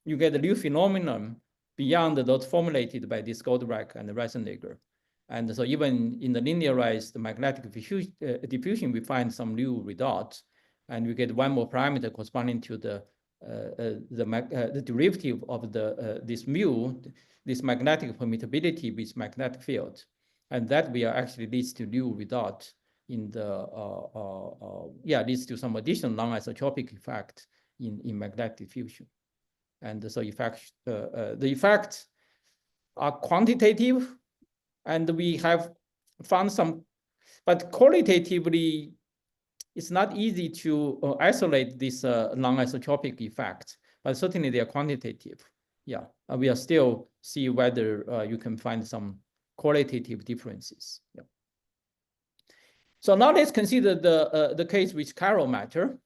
you get a new phenomenon beyond those formulated by this Goldreich and Reisenegger. And so even in the linearized magnetic diffusion, we find some new results, and we get one more parameter corresponding to the derivative of this mu, this magnetic permittability with magnetic field, and that will actually leads to new result in the leads to some additional non-isotropic effect in magnetic diffusion. And so the effects are quantitative, and we have found some, but qualitatively, it's not easy to isolate this non-isotropic effect, but certainly they are quantitative. Yeah, we are still see whether you can find some qualitative differences. Yeah. So now let's consider the case with chiral matter.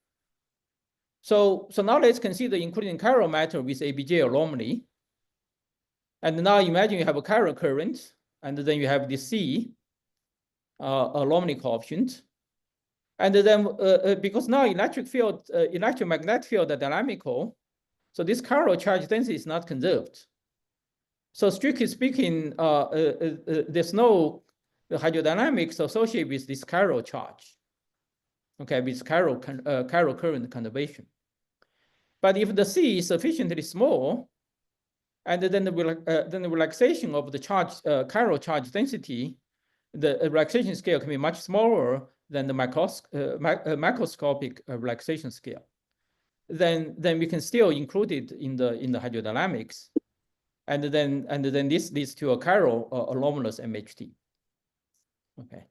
So now let's consider including chiral matter with ABJ anomaly. And now imagine you have a chiral current, and then you have this C anomaly coefficient. And then because now electromagnetic field are dynamical, so this chiral charge density is not conserved. So strictly speaking, there's no hydrodynamics associated with this chiral charge. Okay, with chiral current conservation. But if the C is sufficiently small, and then the relaxation of the chiral charge density, the relaxation scale can be much smaller than the macroscopic relaxation scale. Then we can still include it in the hydrodynamics, and then this leads to a chiral anomalous MHD. Okay.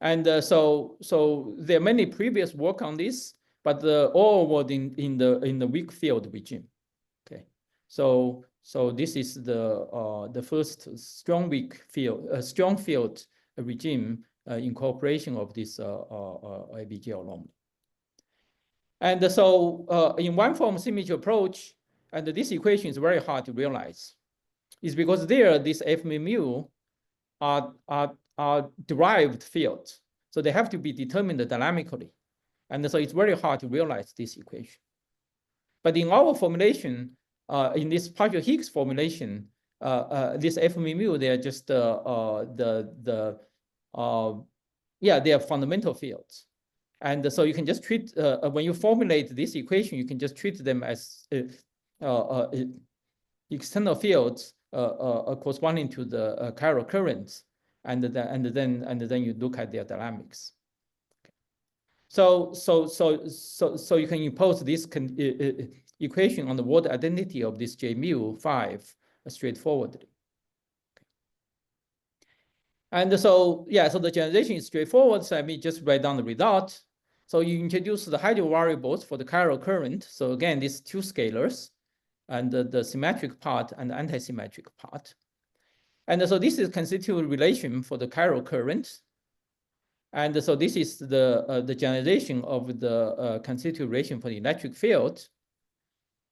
And so there are many previous work on this, but all was in the weak field regime. Okay, so this is the first strong field regime incorporation of this ABJ anomaly. And so in one form symmetry approach, and this equation is very hard to realize, is because there this F mu are derived fields. So they have to be determined dynamically. And so it's very hard to realize this equation. But in our formulation, in this partial Higgs formulation, this F mu, they are just they are fundamental fields. And so you can just treat, when you formulate this equation, you can just treat them as external fields corresponding to the chiral currents, and then you look at their dynamics. Okay. So you can impose this equation on the word identity of this J mu 5 straightforwardly. Okay. And so so the generalization is straightforward. So let me just write down the result. So you introduce the hydro variables for the chiral current. So again, these two scalars, and the symmetric part and the anti-symmetric part. And so this is constitutive relation for the chiral current. And so this is the generalization of the constitutive relation for the electric field.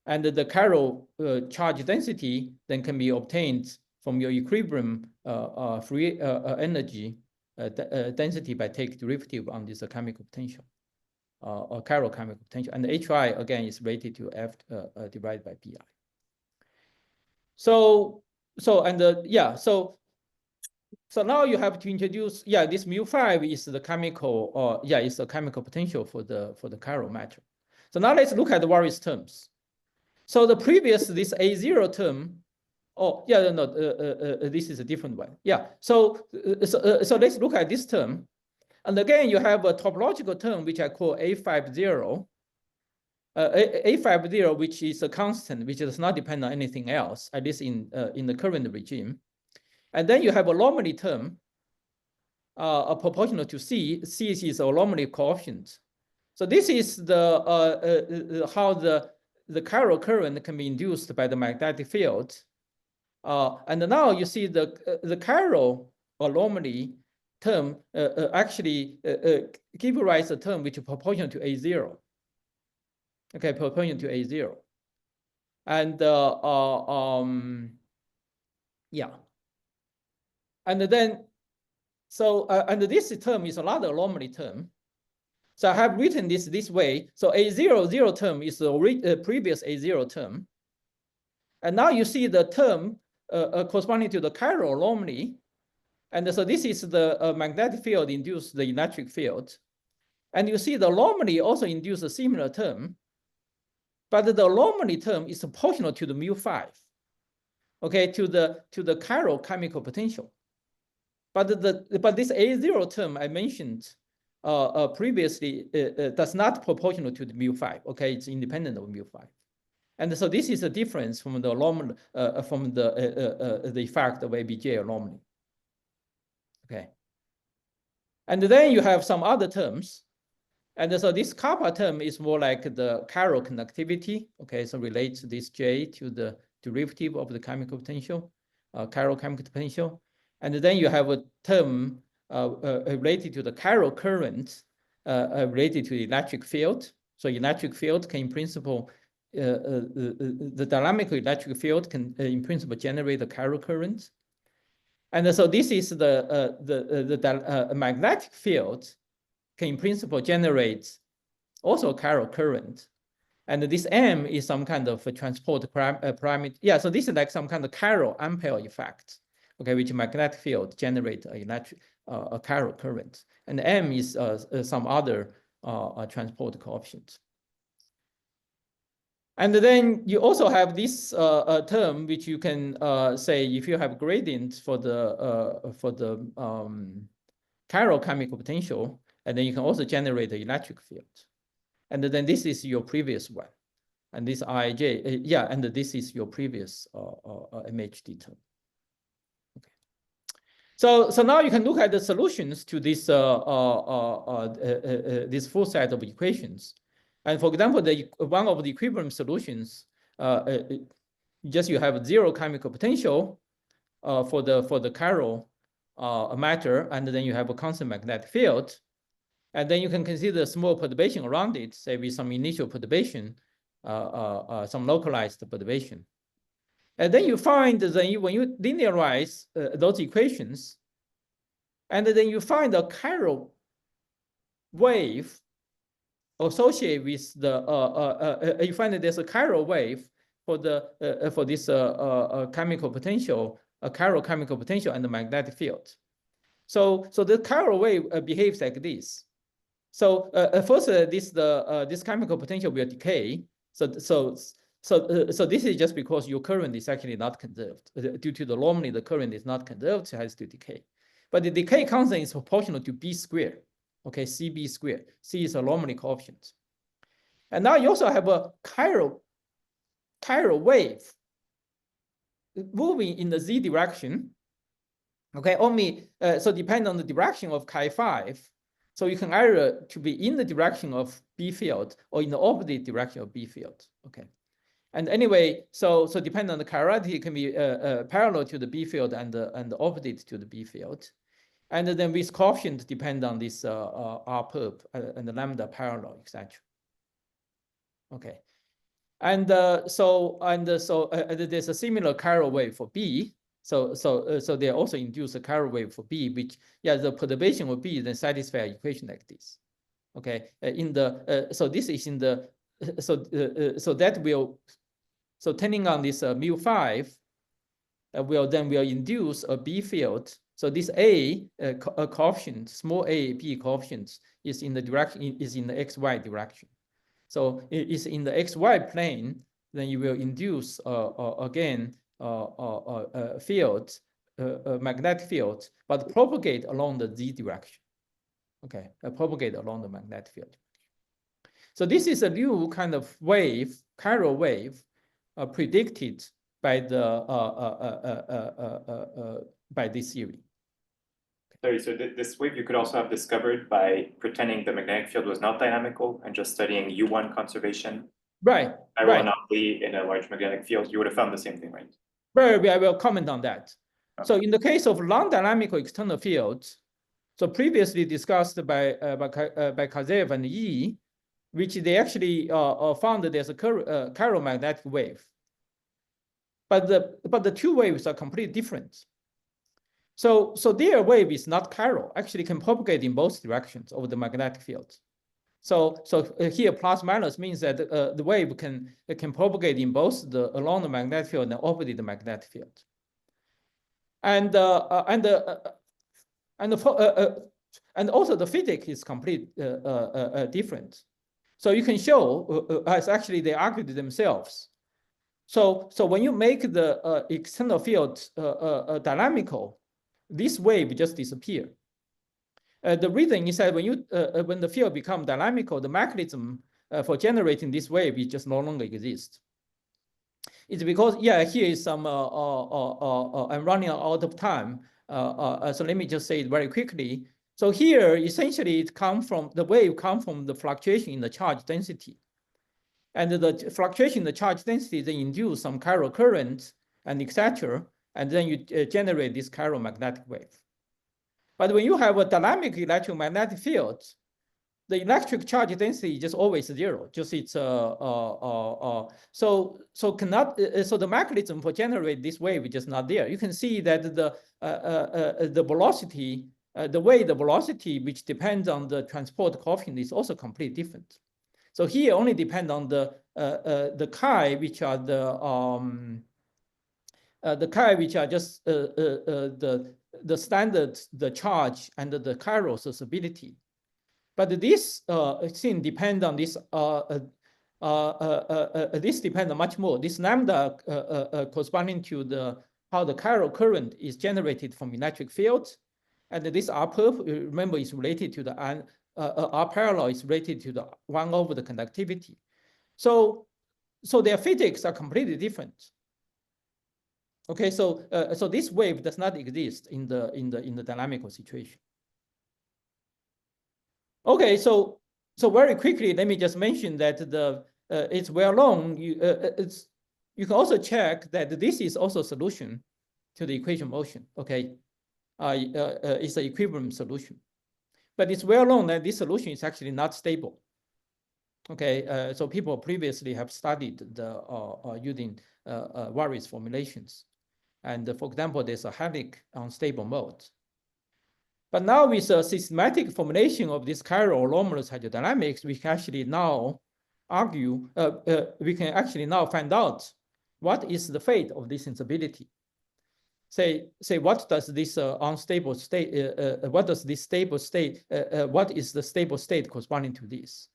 And the chiral charge density then can be obtained from your equilibrium free energy density by taking derivative on this chemical potential, or chiral chemical potential. And the HI, again, is related to F divided by BI. So now you have to introduce, this mu5 is the chemical, is the chemical potential for the chiral matter. So now let's look at the various terms. So the previous, this A0 term, this is a different one. So let's look at this term. And again, you have a topological term, which I call A50, A50, which is a constant, which does not depend on anything else, at least in the current regime. And then you have a anomaly term proportional to C. C is a anomaly coefficient. So this is the how the chiral current can be induced by the magnetic field. And now you see the chiral anomaly term actually give rise to a term which is proportional to A0. Okay, proportional to A0. And yeah. And then, so, and this term is another anomaly term. So I have written this way. So A00 term is the previous A0 term. And now you see the term corresponding to the chiral anomaly. And so this is the magnetic field induced the electric field. And you see the anomaly also induces a similar term. But the anomaly term is proportional to the mu5, okay, to the chiral chemical potential. But this A0 term I mentioned previously does not proportional to the mu5. Okay, it's independent of mu5. And so this is a difference from the anomaly, from the effect of ABJ anomaly. Okay. And then you have some other terms. And so this kappa term is more like the chiral conductivity. Okay, so relates this J to the derivative of the chemical potential, chiral chemical potential. And then you have a term related to the chiral current related to the electric field. So electric field can in principle, the dynamical electric field can in principle generate the chiral current. And so this is the magnetic field can in principle generate also a chiral current. And this M is some kind of a transport parameter. Yeah, so this is like some kind of chiral ampere effect, okay, which magnetic field generate a chiral current. And M is some other transport coefficient. And then you also have this term, which you can say if you have gradient for the chiral chemical potential, and then you can also generate the electric field. And then this is your previous one. And this IJ, yeah, and this is your previous MHD term. Okay. So now you can look at the solutions to this this full set of equations. And for example, one of the equilibrium solutions, just you have zero chemical potential for the chiral matter, and then you have a constant magnetic field. And then you can consider small perturbation around it, say with some initial perturbation, some localized perturbation. And then you find that when you linearize those equations, and then you find a chiral wave associated with the, you find that there's a chiral wave for the for this chemical potential, a chiral chemical potential and the magnetic field. So the chiral wave behaves like this. So first, this chemical potential will decay. So this is just because your current is actually not conserved. Due to the anomaly, the current is not conserved, so it has to decay. But the decay constant is proportional to B squared. Okay, CB squared. C is a anomaly coefficient. And now you also have a chiral wave moving in the Z direction. Okay, only so depend on the direction of chi5. So you can either to be in the direction of B field or in the opposite direction of B field. Okay, and anyway, so depending on the chirality, it can be parallel to the B field and the opposite to the B field, and then this coefficient depend on this R perp and the lambda parallel, etc. Okay, and so there's a similar chiral wave for B. So they also induce a chiral wave for B, which, yeah, the perturbation will be then satisfy an equation like this. Okay, in the so this is in the so that will, so turning on this mu5 will induce a B field. So this A coefficient, small a B coefficient, is in the direction is in the XY direction. So it is in the XY plane. Then you will induce again field, magnetic field, but propagate along the Z direction. Okay, propagate along the magnetic field. So this is a new kind of wave, chiral wave, predicted by the by this theory. Sorry, so this wave you could also have discovered by pretending the magnetic field was not dynamical and just studying U1 conservation. Right. Chiral anomaly in a large magnetic field, you would have found the same thing, right? Right, I will comment on that. Okay. So in the case of non-dynamical external fields, so previously discussed by Kazev and Yi, which they actually found that there's a chiral magnetic wave. But the two waves are completely different. So their wave is not chiral, actually can propagate in both directions over the magnetic field. So here plus minus means that the wave can propagate in both along the magnetic field and over the magnetic field. And also the physics is completely different. So you can show, as actually they argued themselves. So when you make the external field dynamical, this wave just disappear. The reason is that when the field becomes dynamical, the mechanism for generating this wave is just no longer exist. It's because, here is some, I'm running out of time. So let me just say it very quickly. So here, essentially, the wave comes from the fluctuation in the charge density. And the fluctuation in the charge density then induce some chiral current and etc. And then you generate this chiral magnetic wave. But when you have a dynamic electromagnetic field, the electric charge density is just always zero. Just it's so the mechanism for generate this wave is just not there. You can see that the velocity, the velocity which depends on the transport coefficient is also completely different. So here only depend on the chi, which are the chi, which are just the standard, the charge, and the chiral susceptibility. But this thing depends on this. This depends much more. This lambda corresponding to how the chiral current is generated from electric field, and this R perf, remember, is related to the R parallel is related to the 1 over the conductivity. So their physics are completely different. Okay, so this wave does not exist in the dynamical situation. Okay, so very quickly, let me just mention that it's well known. You can also check that this is also a solution to the equation motion. Okay, it's an equivalent solution, but it's well known that this solution is actually not stable. Okay, so people previously have studied using various formulations, and for example, there's a Helix unstable mode. But now with a systematic formulation of this chiral anomalous hydrodynamics, we can actually now argue, we can actually now find out what is the fate of this instability. Say what does this unstable state, what does this stable state, what is the stable state corresponding to this?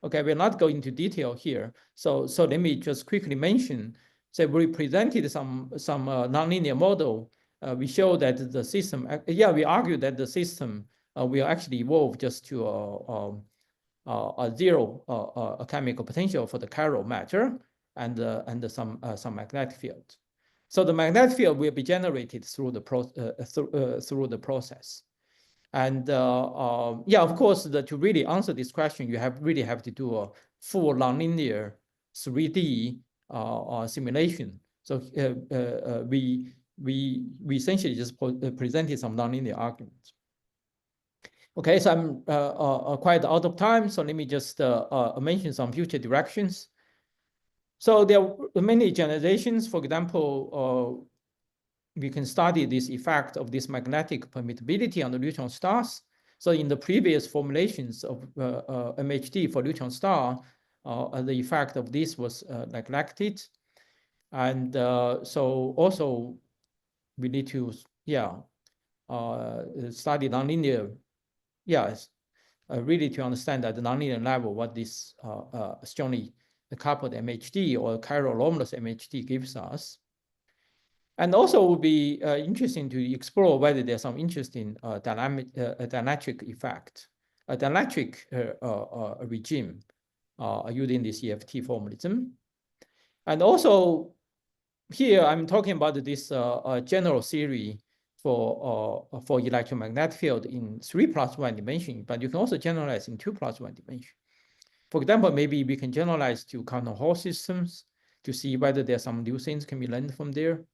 Okay, we're not going into detail here. So let me just quickly mention, say we presented some nonlinear model. We show that the system, we argue that the system will actually evolve just to a zero chemical potential for the chiral matter and some magnetic field. So the magnetic field will be generated through the process. And of course, to really answer this question, you really have to do a full nonlinear 3D simulation. So we essentially just presented some nonlinear arguments. Okay, so I'm quite out of time, so let me just mention some future directions. So there are many generalizations. For example, we can study this effect of this magnetic permittability on the neutron stars. So in the previous formulations of MHD for neutron star, the effect of this was neglected. And so also we need to, study nonlinear, really to understand at the nonlinear level what this strongly coupled MHD or chiral anomalous MHD gives us. And also it would be interesting to explore whether there's some interesting dielectric effect, a dielectric regime using this EFT formalism. And also here I'm talking about this general theory for electromagnetic field in 3+1 dimension, but you can also generalize in 2+1 dimension. For example, maybe we can generalize to quantum Hall systems to see whether there are some new things can be learned from there.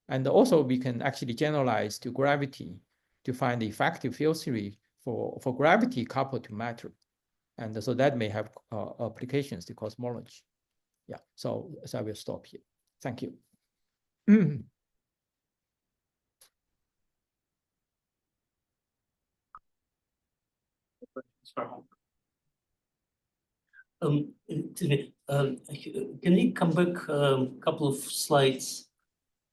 And also we can actually generalize to gravity to find the effective field theory for gravity coupled to matter. And so that may have applications to cosmology. Yeah, so I will stop here. Thank you. Can you come back a couple of slides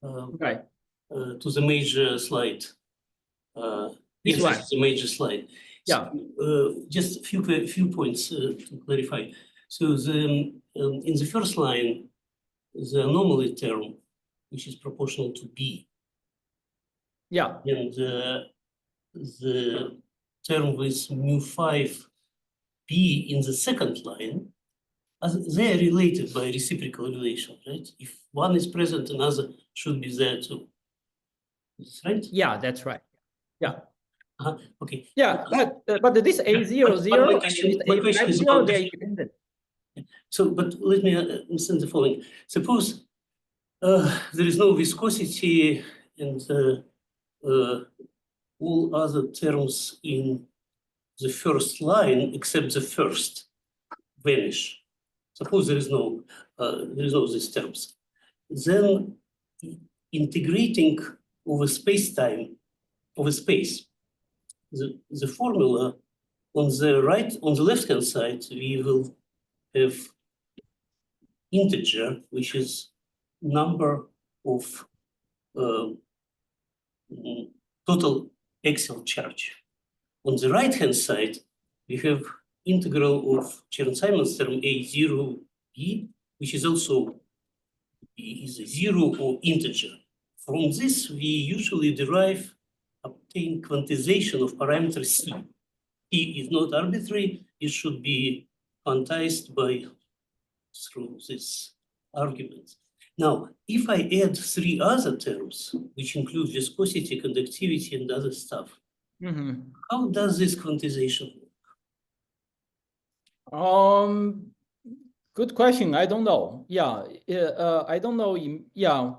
Right. to the major slide? This yes, one. this is the major slide. Yeah. So, just a few points to clarify. So in the first line, the anomaly term, which is proportional to B. Yeah. And the term with mu5 B in the second line, they are related by reciprocal relation, right? If one is present, another should be there too. That's right? Yeah, that's right. Yeah. Okay. Yeah, but this A00 and this A50, they're independent. So, but let me understand the following. Suppose there is no viscosity and all other terms in the first line except the first vanish. Suppose there is no these terms. Then integrating over space-time, over space, the formula on the left-hand side, we will have integer, which is number of total axial charge. On the right-hand side, we have integral of Chern-Simons term A0B, which is also is a zero or integer. From this, we usually obtain quantization of parameter C. C is not arbitrary, it should be quantized through this argument. Now, if I add three other terms, which include viscosity, conductivity, and other stuff, how does this quantization work? Good question. I don't know. Yeah, I don't know. Yeah,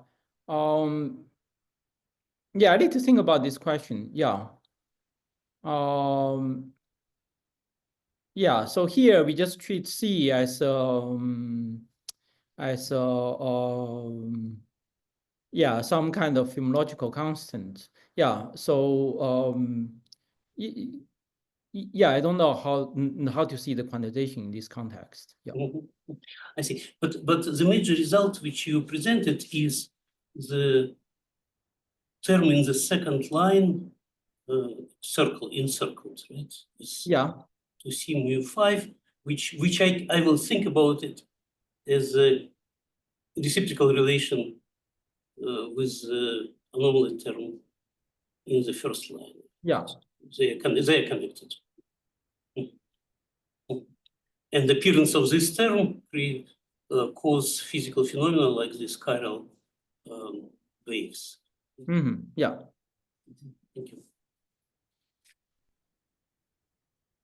yeah. I need to think about this question. Yeah. Yeah. So here we just treat C as yeah, some kind of phenomenological constant. Yeah. So yeah, I don't know how to see the quantization in this context. Yeah. I see. But the major result which you presented is the term in the second line, encircled, right? Yeah. To see mu5, which I will think about it as a reciprocal relation with the anomaly term in the first line. Yeah. They are connected. And the appearance of this term cause physical phenomena like these chiral waves. Yeah. Thank you.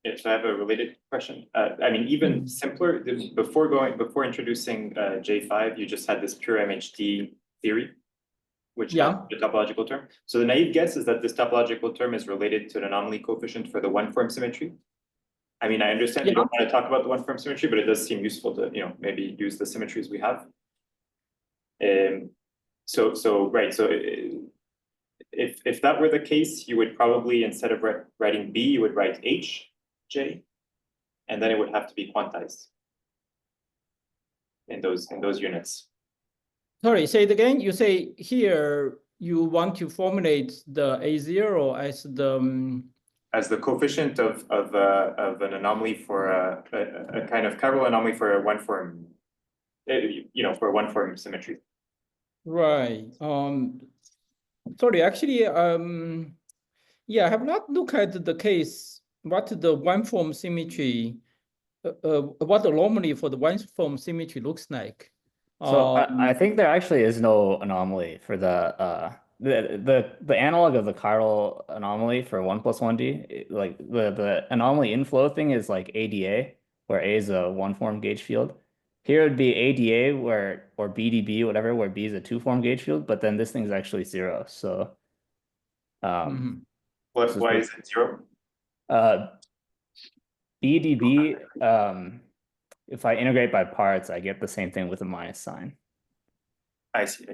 Yeah, so I have a related question. I mean, even simpler, before introducing J5, you just had this pure MHD theory, which had the topological term. So the naive guess is that this topological term is related to an anomaly coefficient for the one-form symmetry. I mean, I understand you don't want to talk about the one-form symmetry, but it does seem useful to, maybe use the symmetries we have. So right. So if that were the case, you would probably, instead of writing B, you would write HJ, and then it would have to be quantized in those units. Sorry, say it again. You say here you want to formulate the A0 as the coefficient of an anomaly for a kind of chiral anomaly for a one-form, for a one-form symmetry. Right. Sorry, actually, yeah, I have not looked at the case, what the one-form symmetry, what the anomaly for the one-form symmetry looks like. So I think there actually is no anomaly for the the analog of the chiral anomaly for 1+1D, like the anomaly inflow thing is like ADA, where A is a one-form gauge field. Here it would be ADA or BDB, whatever, where B is a two-form gauge field, but then this thing is actually 0. So why is it 0? BDB, if I integrate by parts, I get the same thing with a minus sign. I see.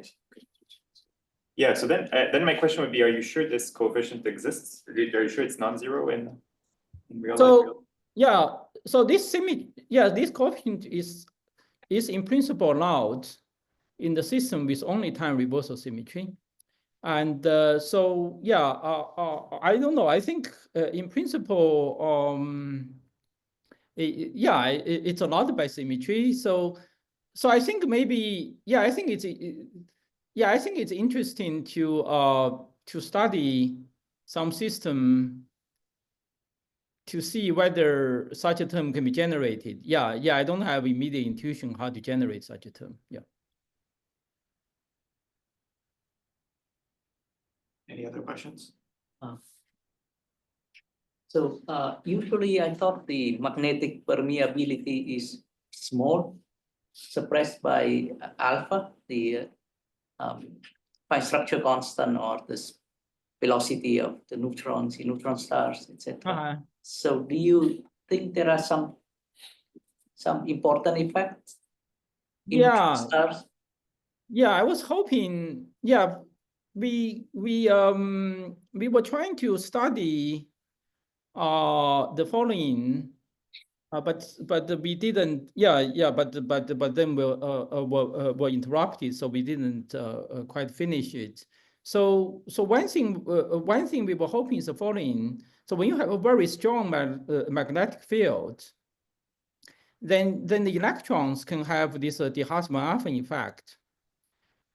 Yeah, so then my question would be, are you sure this coefficient exists? Are you sure it's non-zero in real life? Yeah, so this coefficient is in principle allowed in the system with only time reversal symmetry. And so, yeah, I don't know. I think in principle, it's allowed by symmetry. So I think maybe, I think it's interesting to study some system to see whether such a term can be generated. Yeah, I don't have immediate intuition how to generate such a term. Yeah. Any other questions? So usually I thought the magnetic permeability is small, suppressed by alpha, the fine structure constant, or this velocity of the neutrons in neutron stars, etc. So do you think there are some important effects in neutron stars? Yeah, I was hoping. Yeah, we were trying to study the following, but we didn't. But then were interrupted, so we didn't quite finish it. So one thing we were hoping is the following. So when you have a very strong magnetic field, then the electrons can have this de Haas-Van effect.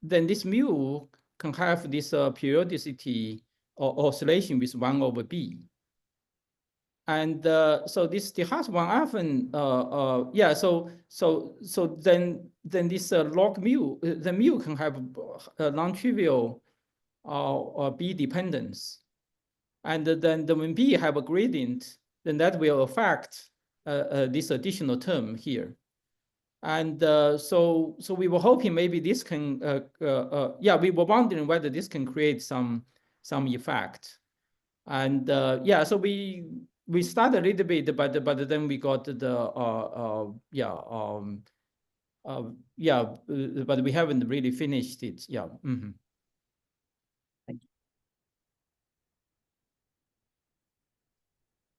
Then this mu can have this periodicity or oscillation with 1/b. And so this de Haas-Van so then this log mu, the mu can have a non-trivial b dependence. And then when b have a gradient, then that will affect this additional term here. And so we were hoping maybe this can, we were wondering whether this can create some effect. And so we started a little bit, but then we got but we haven't really finished it. Yeah. Mm-hmm. Thank you.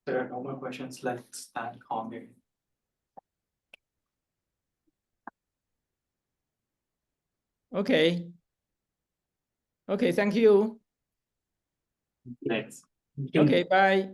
There are no more questions. Let's thank Hong. Okay, thank you. Thanks. Okay, bye.